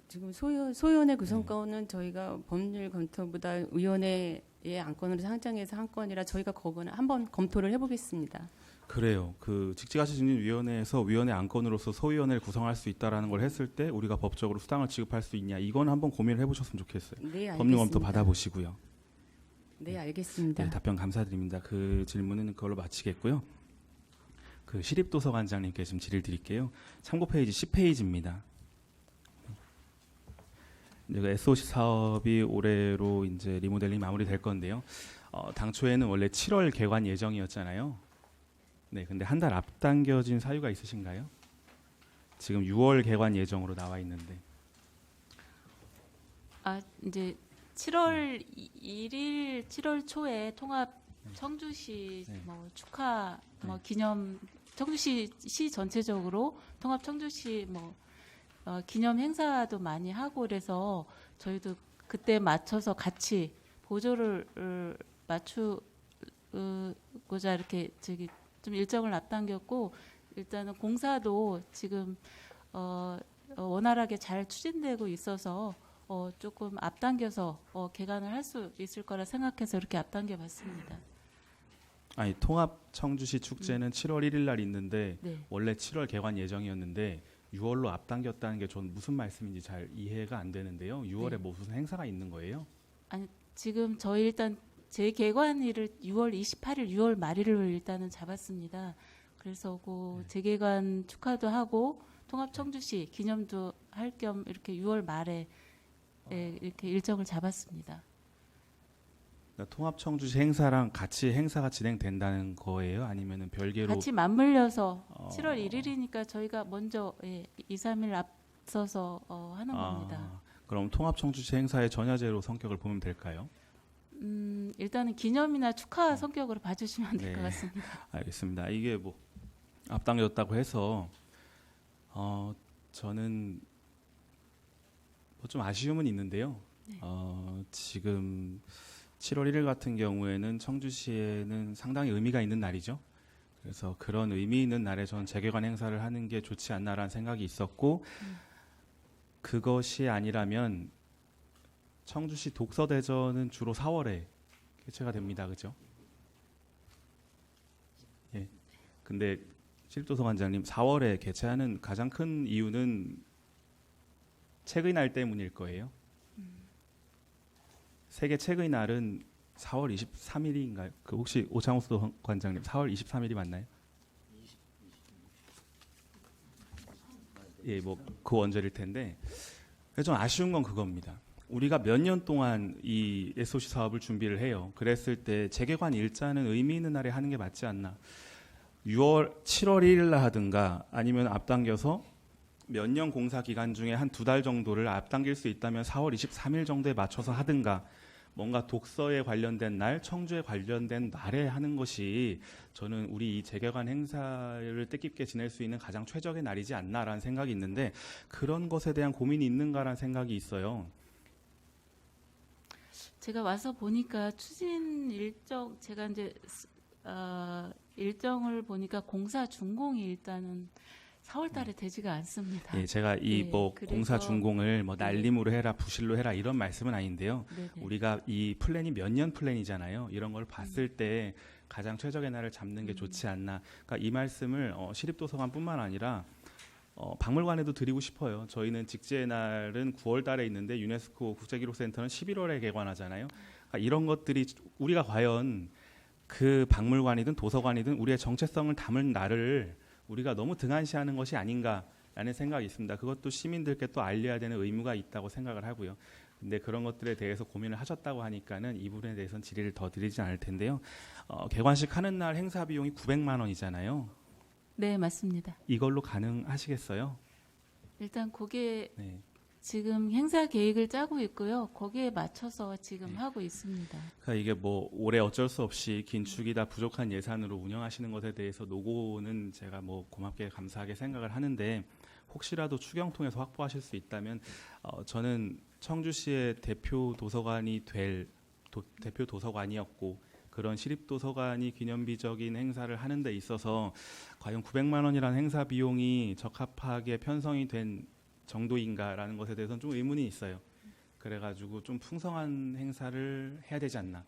지금 소위원회 구성권은 저희가 법률 검토보다 위원회의 안건으로 상정해서 한 건이라 저희가 그거는 한번 검토를 해보겠습니다. 그래요. 그 직지가치증진위원회에서 위원회 안건으로서 소위원회를 구성할 수 있다라는 걸 했을 때 우리가 법적으로 수당을 지급할 수 있냐 이건 한번 고민을 해보셨으면 좋겠어요. 네, 법률 검토 알겠습니다. 받아보시고요. 네, 알겠습니다. 네, 답변 감사드립니다. 그 질문은 그걸로 마치겠고요. 그 시립도서관장님께 지금 질의를 드릴게요. 참고 페이지 10페이지입니다. 이제 그 SOC 사업이 올해로 이제 리모델링 마무리될 건데요. 당초에는 원래 7월 개관 예정이었잖아요. 네, 근데 한 달 앞당겨진 사유가 있으신가요? 지금 6월 개관 예정으로 나와 있는데. 이제 7월 1일 7월 초에 통합 청주시 네. 뭐 축하 뭐 기념 청주시 전체적으로 통합 청주시 뭐 기념 행사도 많이 하고 그래서 저희도 그때 맞춰서 같이 보조를 맞추고자 이렇게 좀 일정을 앞당겼고 일단은 공사도 지금 원활하게 잘 추진되고 있어서 조금 앞당겨서 개관을 할 수 있을 거라 생각해서 이렇게 앞당겨 봤습니다. 아니 통합 청주시 축제는 7월 1일 날 있는데 네. 원래 7월 개관 예정이었는데 6월로 앞당겼다는 게 전 무슨 말씀인지 잘 이해가 안 되는데요. 6월에 네. 무슨 행사가 있는 거예요? 아니 지금 저희 일단 재개관일을 6월 28일, 6월 말일을 일단은 잡았습니다. 그래서 그 재개관 축하도 하고 통합 청주시 기념도 할 겸 이렇게 6월 말에 이렇게 일정을 잡았습니다. 그러니까 통합 청주시 행사랑 같이 행사가 진행된다는 거예요? 아니면은 별개로 같이 맞물려서 7월 1일이니까 저희가 먼저 2, 3일 앞서서 하는 겁니다. 그럼 통합 청주시 행사의 전야제로 성격을 보면 될까요? 일단은 기념이나 축하 성격으로 봐주시면 될 것 네. 같습니다. 알겠습니다. 이게 뭐 앞당겼다고 해서 저는 뭐 좀 아쉬움은 있는데요. 네. 지금 7월 1일 같은 경우에는 청주시에는 상당히 의미가 있는 날이죠. 그래서 그런 의미 있는 날에 저는 재개관 행사를 하는 게 좋지 않나라는 생각이 있었고 그것이 아니라면 청주시 독서대전은 주로 4월에 개최가 됩니다. 그죠? 예. 근데 시립도서관장님 4월에 개최하는 가장 큰 이유는 책의 날 때문일 거예요. 세계 책의 날은 4월 23일인가요? 그 혹시 오창호 도서관장님 4월 23일이 맞나요? 예, 뭐 그 원절일 텐데 좀 아쉬운 건 그겁니다. 우리가 몇 년 동안 이 SOC 사업을 준비를 해요. 그랬을 때 재개관 일자는 의미 있는 날에 하는 게 맞지 않나. 7월 1일 날 하든가 아니면 앞당겨서 몇 년 공사 기간 중에 한 2달 정도를 앞당길 수 있다면 4월 23일 정도에 맞춰서 하든가 뭔가 독서에 관련된 날, 청주에 관련된 날에 하는 것이 저는 우리 이 재개관 행사를 뜻깊게 지낼 수 있는 가장 최적의 날이지 않나라는 생각이 있는데 그런 것에 대한 고민이 있는가라는 생각이 있어요. 제가 와서 보니까 추진 일정 제가 이제 일정을 보니까 공사 준공이 일단은 4월달에 되지가 않습니다. 예, 제가 이 뭐 그래서 공사 준공을 뭐 날림으로 해라 부실로 해라 이런 말씀은 아닌데요. 네네. 우리가 이 플랜이 몇 년 플랜이잖아요. 이런 걸 봤을 때 가장 최적의 날을 잡는 게 좋지 않나. 그러니까 이 말씀을 시립도서관뿐만 아니라 박물관에도 드리고 싶어요. 저희는 직지의 날은 9월달에 있는데 유네스코 국제기록센터는 11월에 개관하잖아요. 그러니까 이런 것들이 우리가 과연 그 박물관이든 도서관이든 우리의 정체성을 담은 날을 우리가 너무 등한시하는 것이 아닌가라는 생각이 있습니다. 그것도 시민들께 또 알려야 되는 의무가 있다고 생각을 하고요. 근데 그런 것들에 대해서 고민을 하셨다고 하니까는 이 부분에 대해서는 질의를 더 드리지 않을 텐데요. 개관식 하는 날 행사 비용이 900만 원이잖아요. 네, 맞습니다. 이걸로 가능하시겠어요? 일단 그게 네. 지금 행사 계획을 짜고 있고요. 거기에 맞춰서 지금 하고 있습니다. 그러니까 이게 뭐 올해 어쩔 수 없이 긴축이다 부족한 예산으로 운영하시는 것에 대해서 노고는 제가 뭐 고맙게 감사하게 생각을 하는데 혹시라도 추경 통해서 확보하실 수 있다면 저는 청주시의 대표 도서관이 될 대표 도서관이었고 그런 시립도서관이 기념비적인 행사를 하는 데 있어서 과연 900만 원이라는 행사 비용이 적합하게 편성이 된 정도인가라는 것에 대해서는 좀 의문이 있어요. 그래가지고 좀 풍성한 행사를 해야 되지 않나.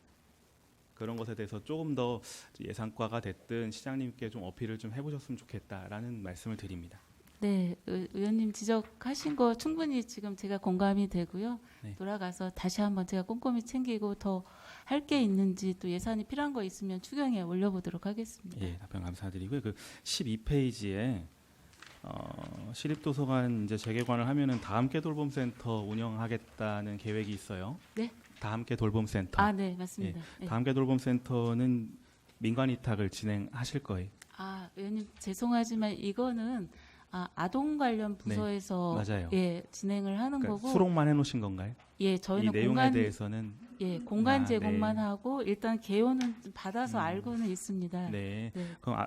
그런 것에 대해서 조금 더 예산과가 됐든 시장님께 좀 어필을 좀 해보셨으면 좋겠다라는 말씀을 드립니다. 네, 의원님 지적하신 거 충분히 지금 제가 공감이 되고요. 네. 돌아가서 다시 한번 제가 꼼꼼히 챙기고 더 할 게 있는지 또 예산이 필요한 거 있으면 추경에 올려보도록 하겠습니다. 예, 답변 감사드리고요. 그 12페이지에 시립도서관 이제 재개관을 하면은 다함께 돌봄센터 운영하겠다는 계획이 있어요. 네. 다함께 돌봄센터. 아, 네, 맞습니다. 네. 다함께 돌봄센터는 민관 위탁을 진행하실 거예요. 아, 의원님 죄송하지만 이거는 아동 관련 부서에서 맞아요. 예, 진행을 하는 그러니까 거고 수록만 해놓으신 건가요? 예, 저희는 이 내용에 대해서는 공간 아, 제공만 네. 하고 일단 개요는 받아서 알고는 있습니다. 네. 네. 그럼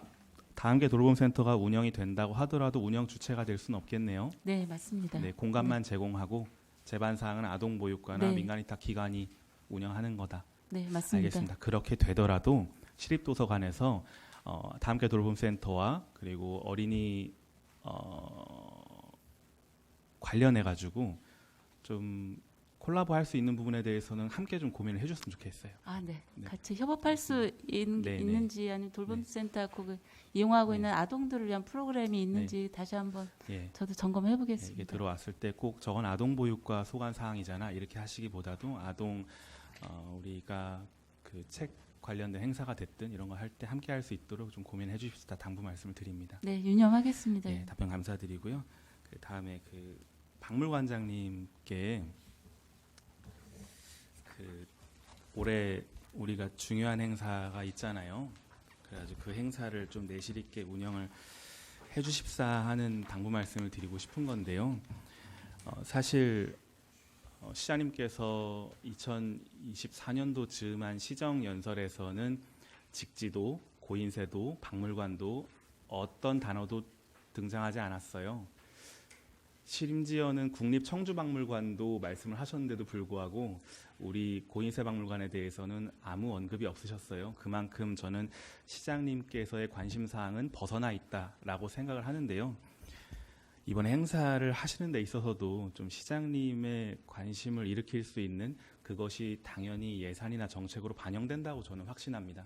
다함께 돌봄센터가 운영이 된다고 하더라도 운영 주체가 될 수는 없겠네요. 네, 맞습니다. 네, 공간만 제공하고 재반 사항은 아동보육과나 네. 민간위탁 기관이 운영하는 거다. 네, 맞습니다. 알겠습니다. 그렇게 되더라도 시립도서관에서 다함께 돌봄센터와 그리고 어린이 관련해 가지고 좀 콜라보할 수 있는 부분에 대해서는 함께 좀 고민을 해줬으면 좋겠어요. 아, 네. 네. 같이 협업할 수 있는지 아니면 돌봄센터 그 이용하고 있는 아동들을 위한 프로그램이 있는지 다시 한번 예. 저도 점검해 예, 보겠습니다. 이게 들어왔을 때 꼭 저건 아동 보육과 소관 사항이잖아 이렇게 하시기보다도 아동 우리가 그 책 관련된 행사가 됐든 이런 거 할 때 함께 할 수 있도록 좀 고민해 주십시다. 당부 말씀을 드립니다. 네, 유념하겠습니다. 예, 답변 감사드리고요. 그 다음에 그 박물관장님께 그 올해 우리가 중요한 행사가 있잖아요. 그래가지고 그 행사를 좀 내실 있게 운영을 해주십사 하는 당부 말씀을 드리고 싶은 건데요. 사실 시장님께서 2024년도 즈음한 시정연설에서는 직지도, 고인세도, 박물관도 어떤 단어도 등장하지 않았어요. 심지어는 국립청주박물관도 말씀을 하셨는데도 불구하고 우리 고인세 박물관에 대해서는 아무 언급이 없으셨어요. 그만큼 저는 시장님께서의 관심사항은 벗어나 있다라고 생각을 하는데요. 이번 행사를 하시는 데 있어서도 좀 시장님의 관심을 일으킬 수 있는 그것이 당연히 예산이나 정책으로 반영된다고 저는 확신합니다.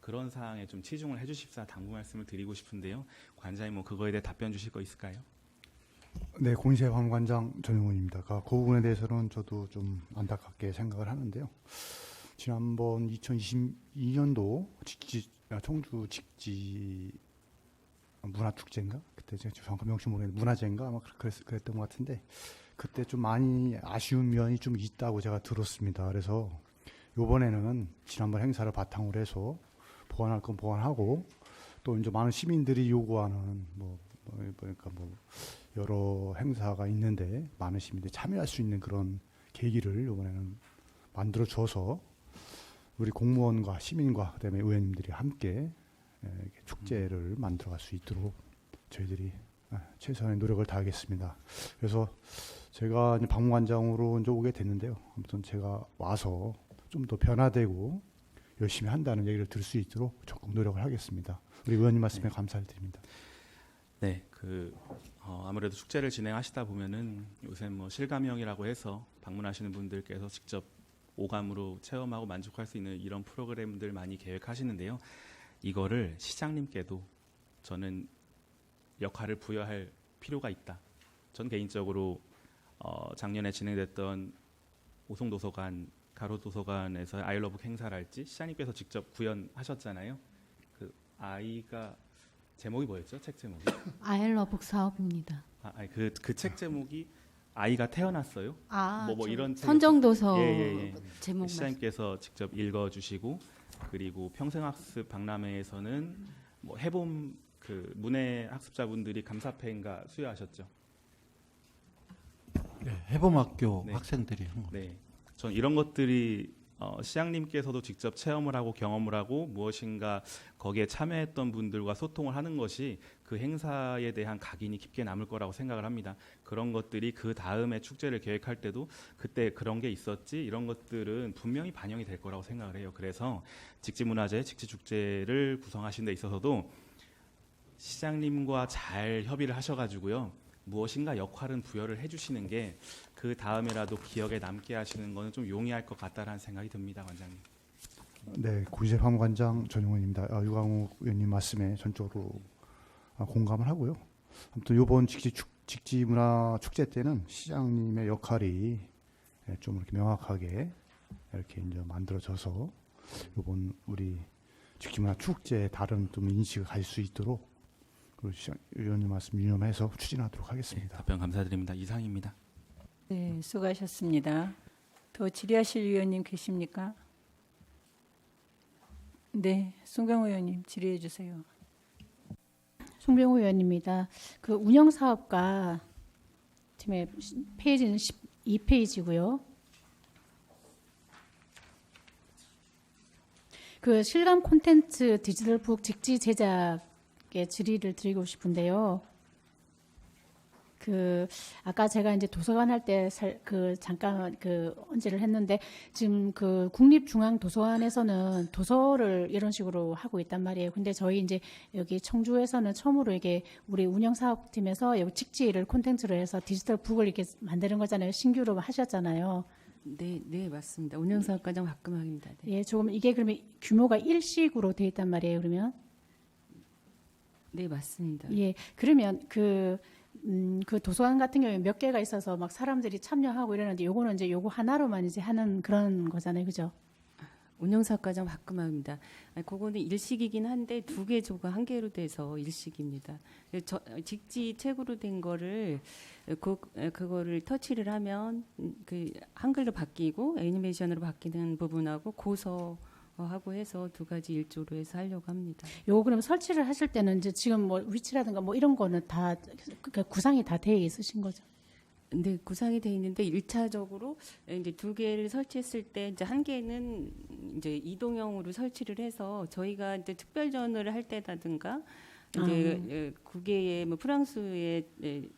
그런 사항에 좀 치중을 해주십사 당부 말씀을 드리고 싶은데요. 관장님 뭐 그거에 대해 답변 주실 거 있을까요? 네, 고인세 박물관장 전용훈입니다. 그 부분에 대해서는 저도 좀 안타깝게 생각을 하는데요. 지난번 2022년도 청주 직지 문화축제인가? 그때 제가 정확한 명칭 모르겠는데 문화제인가? 아마 그랬던 것 같은데 그때 좀 많이 아쉬운 면이 좀 있다고 제가 들었습니다. 그래서 이번에는 지난번 행사를 바탕으로 해서 보완할 건 보완하고 또 이제 많은 시민들이 요구하는 그러니까 여러 행사가 있는데 많은 시민들이 참여할 수 있는 그런 계기를 이번에는 만들어 줘서 우리 공무원과 시민과 그다음에 의원님들이 함께 축제를 만들어갈 수 있도록 저희들이 최선의 노력을 다하겠습니다. 그래서 제가 이제 박물관장으로 이제 오게 됐는데요. 아무튼 제가 와서 좀 더 변화되고 열심히 한다는 얘기를 들을 수 있도록 적극 노력을 하겠습니다. 우리 의원님 말씀에 감사를 드립니다. 네, 아무래도 축제를 진행하시다 보면은 요새 뭐 실감형이라고 해서 방문하시는 분들께서 직접 오감으로 체험하고 만족할 수 있는 이런 프로그램들 많이 계획하시는데요. 이거를 시장님께도 저는 역할을 부여할 필요가 있다. 전 개인적으로 작년에 진행됐던 오송도서관, 가로도서관에서 아이러브 행사랄지 시장님께서 직접 구현하셨잖아요. 그 아이가 제목이 뭐였죠? 책 제목이? 아이러브 사업입니다. 그 책 제목이 아이가 태어났어요. 뭐 이런 선정도서 제목 시장님께서 직접 읽어주시고 그리고 평생학습 박람회에서는 뭐 해봄 그 문해 학습자분들이 감사패인가 수여하셨죠. 네, 해봄학교 네. 학생들이 한 거. 네, 전 이런 것들이 시장님께서도 직접 체험을 하고 경험을 하고 무엇인가 거기에 참여했던 분들과 소통을 하는 것이 그 행사에 대한 각인이 깊게 남을 거라고 생각을 합니다. 그런 것들이 그 다음에 축제를 계획할 때도 그때 그런 게 있었지 이런 것들은 분명히 반영이 될 거라고 생각을 해요. 그래서 직지문화제, 직지축제를 구성하신 데 있어서도 시장님과 잘 협의를 하셔가지고요. 무엇인가 역할은 부여를 해주시는 게 그 다음에라도 기억에 남게 하시는 거는 좀 용이할 것 같다라는 생각이 듭니다, 관장님. 네, 고인세 박물관장 전용훈입니다. 유강욱 의원님 말씀에 전적으로 공감을 하고요. 아무튼 이번 직지문화 축제 때는 시장님의 역할이 좀 이렇게 명확하게 이렇게 이제 만들어져서 이번 우리 직지문화 축제에 다른 좀 인식을 가질 수 있도록 의원님 말씀 유념해서 추진하도록 하겠습니다. 네, 답변 감사드립니다. 이상입니다. 네, 수고하셨습니다. 더 질의하실 위원님 계십니까? 네, 송병호 의원님 질의해 주세요. 송병호 의원입니다. 그 운영 사업가 팀의 페이지는 12페이지고요. 그 실감 콘텐츠 디지털북 직지 제작에 질의를 드리고 싶은데요. 아까 제가 이제 도서관 할 때 잠깐 언제를 했는데 지금 국립중앙도서관에서는 도서를 이런 식으로 하고 있단 말이에요. 근데 저희 이제 여기 청주에서는 처음으로 이게 우리 운영사업팀에서 여기 직지를 콘텐츠로 해서 디지털 북을 이렇게 만드는 거잖아요. 신규로 하셨잖아요. 네, 맞습니다. 운영사업과정 박금학입니다. 네. 예, 조금 이게 그러면 규모가 일식으로 돼 있단 말이에요. 그러면 네, 맞습니다. 예, 그러면 그 도서관 같은 경우에 몇 개가 있어서 막 사람들이 참여하고 이러는데 요거는 이제 요거 하나로만 이제 하는 그런 거잖아요. 그죠? 운영사업과정 박금학입니다. 그거는 일식이긴 한데 2개 조가 1개로 돼서 일식입니다. 직지 책으로 된 거를 그거를 터치를 하면 그 한글로 바뀌고 애니메이션으로 바뀌는 부분하고 고서하고 해서 2가지 일조로 해서 하려고 합니다. 요거 그럼 설치를 하실 때는 이제 지금 뭐 위치라든가 뭐 이런 거는 다 구상이 다 되어 있으신 거죠? 네, 구상이 돼 있는데 1차적으로 이제 2개를 설치했을 때 이제 1개는 이제 이동형으로 설치를 해서 저희가 이제 특별전을 할 때라든가 이제 국외에 뭐 프랑스에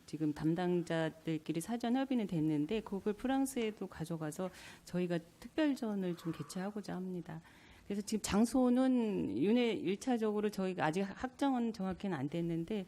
지금 담당자들끼리 사전 협의는 됐는데 그걸 프랑스에도 가져가서 저희가 특별전을 좀 개최하고자 합니다. 그래서 지금 장소는 1차적으로 저희가 아직 확정은 정확히는 안 됐는데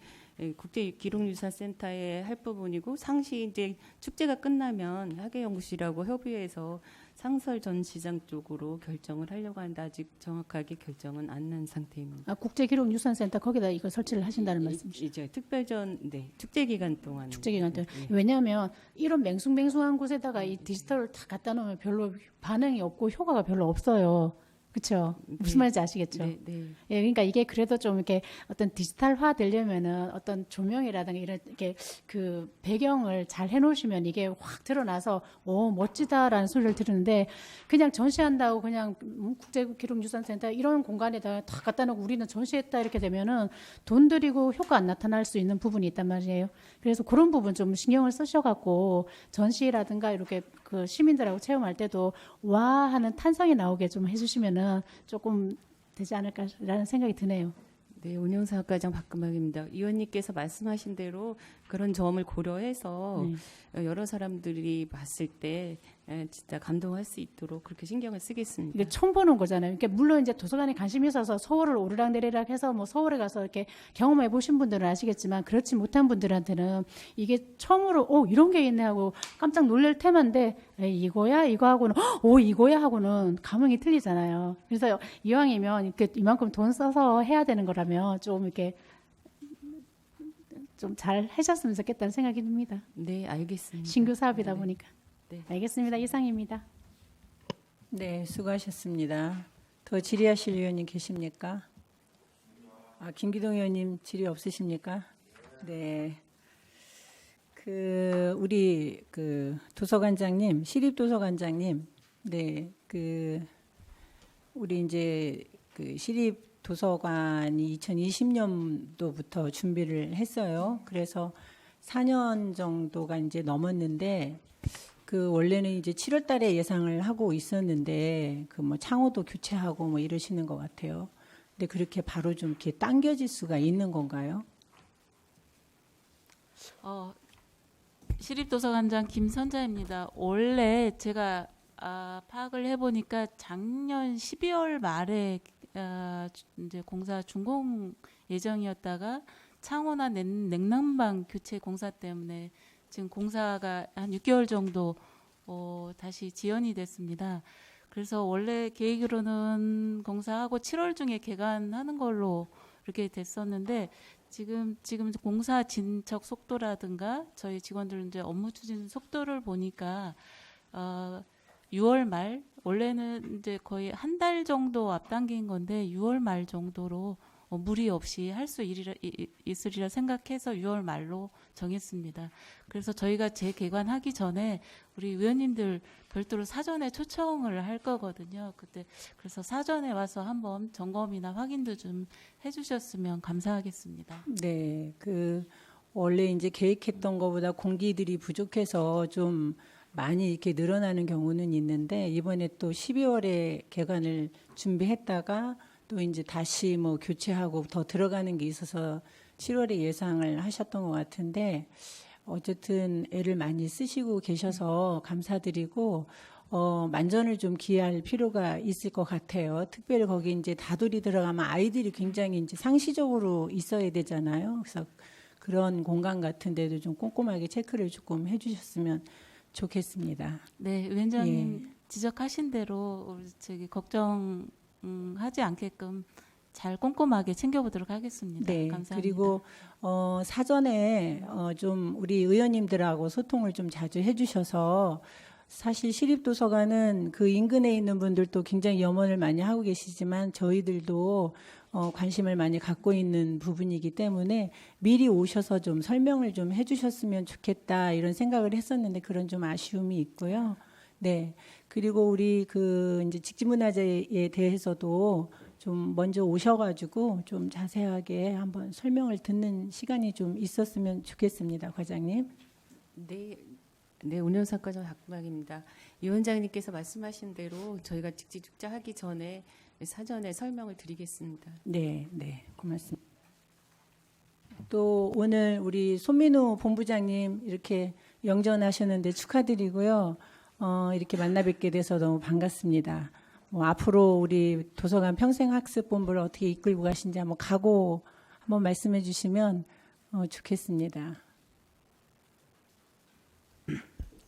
국제기록유산센터에 할 부분이고 상시 이제 축제가 끝나면 학예연구실하고 협의해서 상설 전시장 쪽으로 결정을 하려고 하는데 아직 정확하게 결정은 안 난 상태입니다. 국제기록유산센터 거기다 이거 설치를 하신다는 말씀이시죠? 이제 특별전, 네, 축제 기간 동안. 축제 기간 동안. 왜냐하면 이런 맹숭맹숭한 곳에다가 이 디지털을 다 갖다 놓으면 별로 반응이 없고 효과가 별로 없어요. 그렇죠. 무슨 말인지 아시겠죠? 네, 네. 예, 그러니까 이게 그래도 좀 이렇게 어떤 디지털화 되려면은 어떤 조명이라든가 이런 이렇게 그 배경을 잘 해놓으시면 이게 확 드러나서 오 멋지다라는 소리를 들었는데 그냥 전시한다고 그냥 국제기록유산센터 이런 공간에다 다 갖다 놓고 우리는 전시했다 이렇게 되면은 돈 들이고 효과 안 나타날 수 있는 부분이 있단 말이에요. 그래서 그런 부분 좀 신경을 쓰셔갖고 전시라든가 이렇게 그 시민들하고 체험할 때도 와 하는 탄성이 나오게 좀 해주시면은 조금 되지 않을까라는 생각이 드네요. 네, 운영사업과장 박금학입니다. 위원님께서 말씀하신 대로 그런 점을 고려해서 여러 사람들이 봤을 때 진짜 감동할 수 있도록 그렇게 신경을 쓰겠습니다. 이게 처음 보는 거잖아요. 그러니까 물론 이제 도서관에 관심이 있어서 서울을 오르락내리락 해서 뭐 서울에 가서 이렇게 경험해 보신 분들은 아시겠지만 그렇지 못한 분들한테는 이게 처음으로 이런 게 있네 하고 깜짝 놀랄 테마인데 이거야 이거 하고는 이거야 하고는 감흥이 틀리잖아요. 그래서 이왕이면 이렇게 이만큼 돈 써서 해야 되는 거라면 좀 이렇게 좀 잘 하셨으면 좋겠다는 생각이 듭니다. 네, 알겠습니다. 신규 사업이다 네. 보니까. 네. 알겠습니다. 이상입니다. 네, 수고하셨습니다. 더 질의하실 의원님 계십니까? 김기동 의원님 질의 없으십니까? 네. 우리 도서관장님, 시립도서관장님, 네, 우리 이제 시립도서관이 2020년도부터 준비를 했어요. 그래서 4년 정도가 이제 넘었는데, 원래는 이제 7월 달에 예상을 하고 있었는데, 뭐 창호도 교체하고 뭐 이러시는 것 같아요. 근데 그렇게 바로 좀 이렇게 당겨질 수가 있는 건가요? 시립도서관장 김선자입니다. 원래 제가 파악을 해보니까 작년 12월 말에 이제 공사 준공 예정이었다가 창호나 냉난방 교체 공사 때문에 지금 공사가 한 6개월 정도 다시 지연이 됐습니다. 그래서 원래 계획으로는 공사하고 7월 중에 개관하는 걸로 이렇게 됐었는데 지금 공사 진척 속도라든가 저희 직원들 이제 업무 추진 속도를 보니까 6월 말 원래는 이제 거의 한 달 정도 앞당긴 건데 6월 말 정도로 무리 없이 할 수 있으리라 생각해서 6월 말로 정했습니다. 그래서 저희가 재개관하기 전에 우리 의원님들 별도로 사전에 초청을 할 거거든요. 그래서 사전에 와서 한번 점검이나 확인도 좀 해주셨으면 감사하겠습니다. 네, 원래 이제 계획했던 것보다 공기들이 부족해서 좀 많이 이렇게 늘어나는 경우는 있는데 이번에 또 12월에 개관을 준비했다가 또 이제 다시 뭐 교체하고 더 들어가는 게 있어서 7월에 예상을 하셨던 것 같은데 어쨌든 애를 많이 쓰시고 계셔서 감사드리고 만전을 좀 기할 필요가 있을 것 같아요. 특별히 거기 이제 다돌이 들어가면 아이들이 굉장히 이제 상시적으로 있어야 되잖아요. 그래서 그런 공간 같은 데도 좀 꼼꼼하게 체크를 조금 해주셨으면 좋겠습니다. 네, 위원장님 예. 지적하신 대로 저기 걱정하지 않게끔 잘 꼼꼼하게 챙겨보도록 하겠습니다. 네. 감사합니다. 그리고 사전에 좀 우리 의원님들하고 소통을 좀 자주 해주셔서 사실 시립도서관은 그 인근에 있는 분들도 굉장히 염원을 많이 하고 계시지만 저희들도 관심을 많이 갖고 있는 부분이기 때문에 미리 오셔서 좀 설명을 좀 해주셨으면 좋겠다 이런 생각을 했었는데 그런 좀 아쉬움이 있고요. 네. 그리고 우리 그 이제 직지문화재에 대해서도 좀 먼저 오셔가지고 좀 자세하게 한번 설명을 듣는 시간이 좀 있었으면 좋겠습니다, 과장님. 네, 운영사과장 박구박입니다. 위원장님께서 말씀하신 대로 저희가 직지축제하기 전에 사전에 설명을 드리겠습니다. 네, 네, 고맙습니다. 또 오늘 우리 손민우 본부장님 이렇게 영전하셨는데 축하드리고요. 이렇게 만나 뵙게 돼서 너무 반갑습니다. 앞으로 우리 도서관 평생학습본부를 어떻게 이끌고 가신지 한번 각오 한번 말씀해 주시면 좋겠습니다.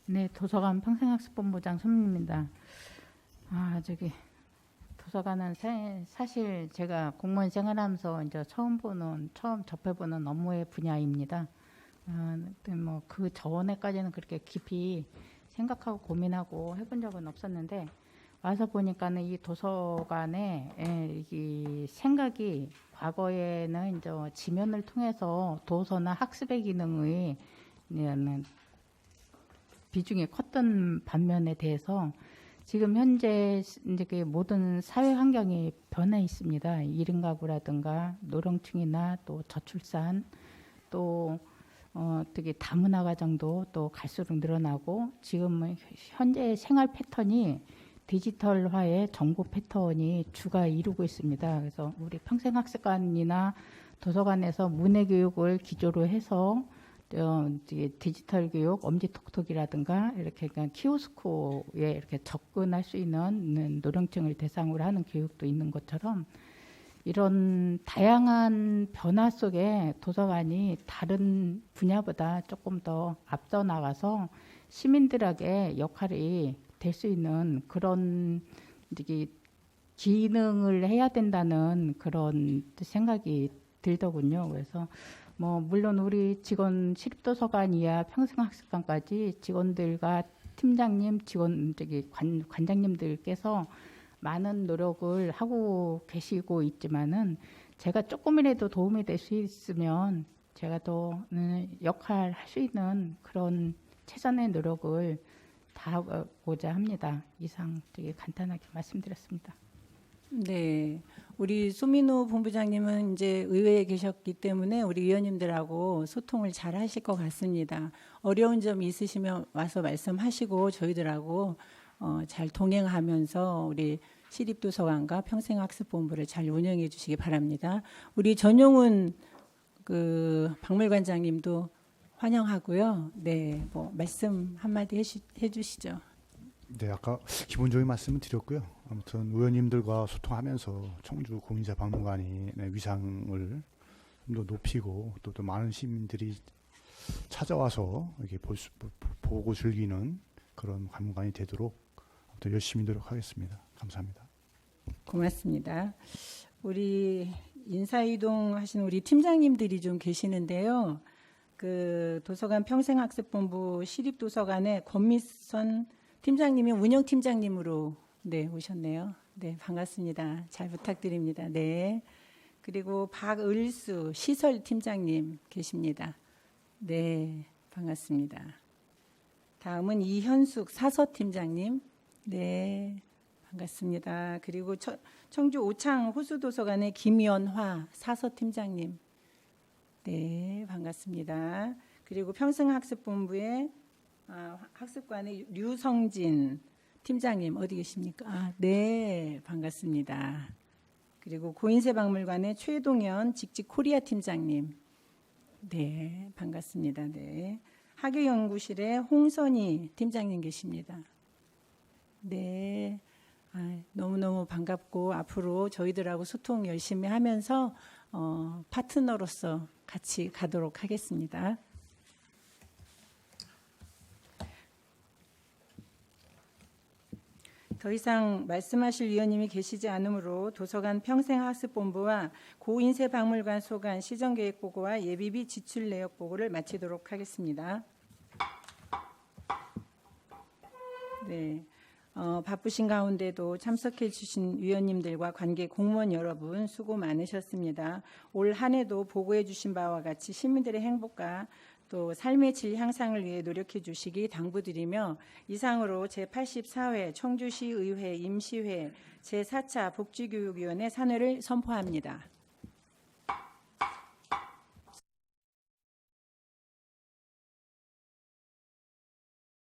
네, 도서관 평생학습본부장 손민입니다. 도서관은 사실 제가 공무원 생활하면서 이제 처음 접해보는 업무의 분야입니다. 그 전에까지는 그렇게 깊이 생각하고 고민하고 해본 적은 없었는데 와서 보니까는 이 도서관의 이 생각이 과거에는 이제 지면을 통해서 도서나 학습의 기능의 비중이 컸던 반면에 대해서 지금 현재 이제 그 모든 사회 환경이 변해 있습니다. 1인 가구라든가 노령층이나 또 저출산 또 특히 다문화 가정도 또 갈수록 늘어나고 지금 현재 생활 패턴이 디지털화의 정보 패턴이 주가 이루고 있습니다. 그래서 우리 평생학습관이나 도서관에서 문해교육을 기조로 해서 디지털 교육, 엄지톡톡이라든가 이렇게 그냥 키오스코에 이렇게 접근할 수 있는 노령층을 대상으로 하는 교육도 있는 것처럼 이런 다양한 변화 속에 도서관이 다른 분야보다 조금 더 앞서 나가서 시민들에게 역할이 될 수 있는 그런 기능을 해야 된다는 그런 생각이 들더군요. 그래서 물론 우리 직원 시립도서관 이하 평생학습관까지 직원들과 팀장님, 관장님들께서 많은 노력을 하고 계시고 있지만은 제가 조금이라도 도움이 될 수 있으면 제가 더 역할 할 수 있는 그런 최선의 노력을 다하고자 합니다. 이상 되게 간단하게 말씀드렸습니다. 네, 우리 소민호 본부장님은 이제 의회에 계셨기 때문에 우리 위원님들하고 소통을 잘 하실 것 같습니다. 어려운 점이 있으시면 와서 말씀하시고 저희들하고 잘 동행하면서 우리 시립도서관과 평생학습본부를 잘 운영해 주시기 바랍니다. 우리 전용훈 그 박물관장님도 환영하고요. 네, 말씀 한마디 해주시죠. 네, 아까 기본적인 말씀을 드렸고요. 아무튼 의원님들과 소통하면서 청주 고인세 박물관이 위상을 좀 더 높이고 또 많은 시민들이 찾아와서 이렇게 보고 즐기는 그런 박물관이 되도록 아무튼 열심히 노력하겠습니다. 감사합니다. 고맙습니다. 우리 인사이동 하신 우리 팀장님들이 좀 계시는데요. 그 도서관 평생학습본부 시립도서관의 권미선 팀장님이 운영팀장님으로 오셨네요. 네, 반갑습니다. 잘 부탁드립니다. 네. 그리고 박을수 시설팀장님 계십니다. 네, 반갑습니다. 다음은 이현숙 사서팀장님. 네, 반갑습니다. 그리고 청주 오창 호수도서관의 김연화 사서팀장님. 네, 반갑습니다. 그리고 평생학습본부의 학습관의 류성진 팀장님 어디 계십니까? 네, 반갑습니다. 그리고 고인세박물관의 최동현 직직코리아 팀장님. 네, 반갑습니다. 네. 학예연구실의 홍선희 팀장님 계십니다. 네, 너무너무 반갑고 앞으로 저희들하고 소통 열심히 하면서 파트너로서 같이 가도록 하겠습니다. 더 이상 말씀하실 위원님이 계시지 않으므로 도서관 평생학습본부와 고인쇄박물관 소관 시정계획보고와 예비비 지출 내역 보고를 마치도록 하겠습니다. 네, 바쁘신 가운데도 참석해 주신 위원님들과 관계 공무원 여러분 수고 많으셨습니다. 올 한 해도 보고해 주신 바와 같이 시민들의 행복과 또 삶의 질 향상을 위해 노력해 주시기 당부드리며 이상으로 제84회 청주시의회 임시회 제4차 복지교육위원회 산회를 선포합니다.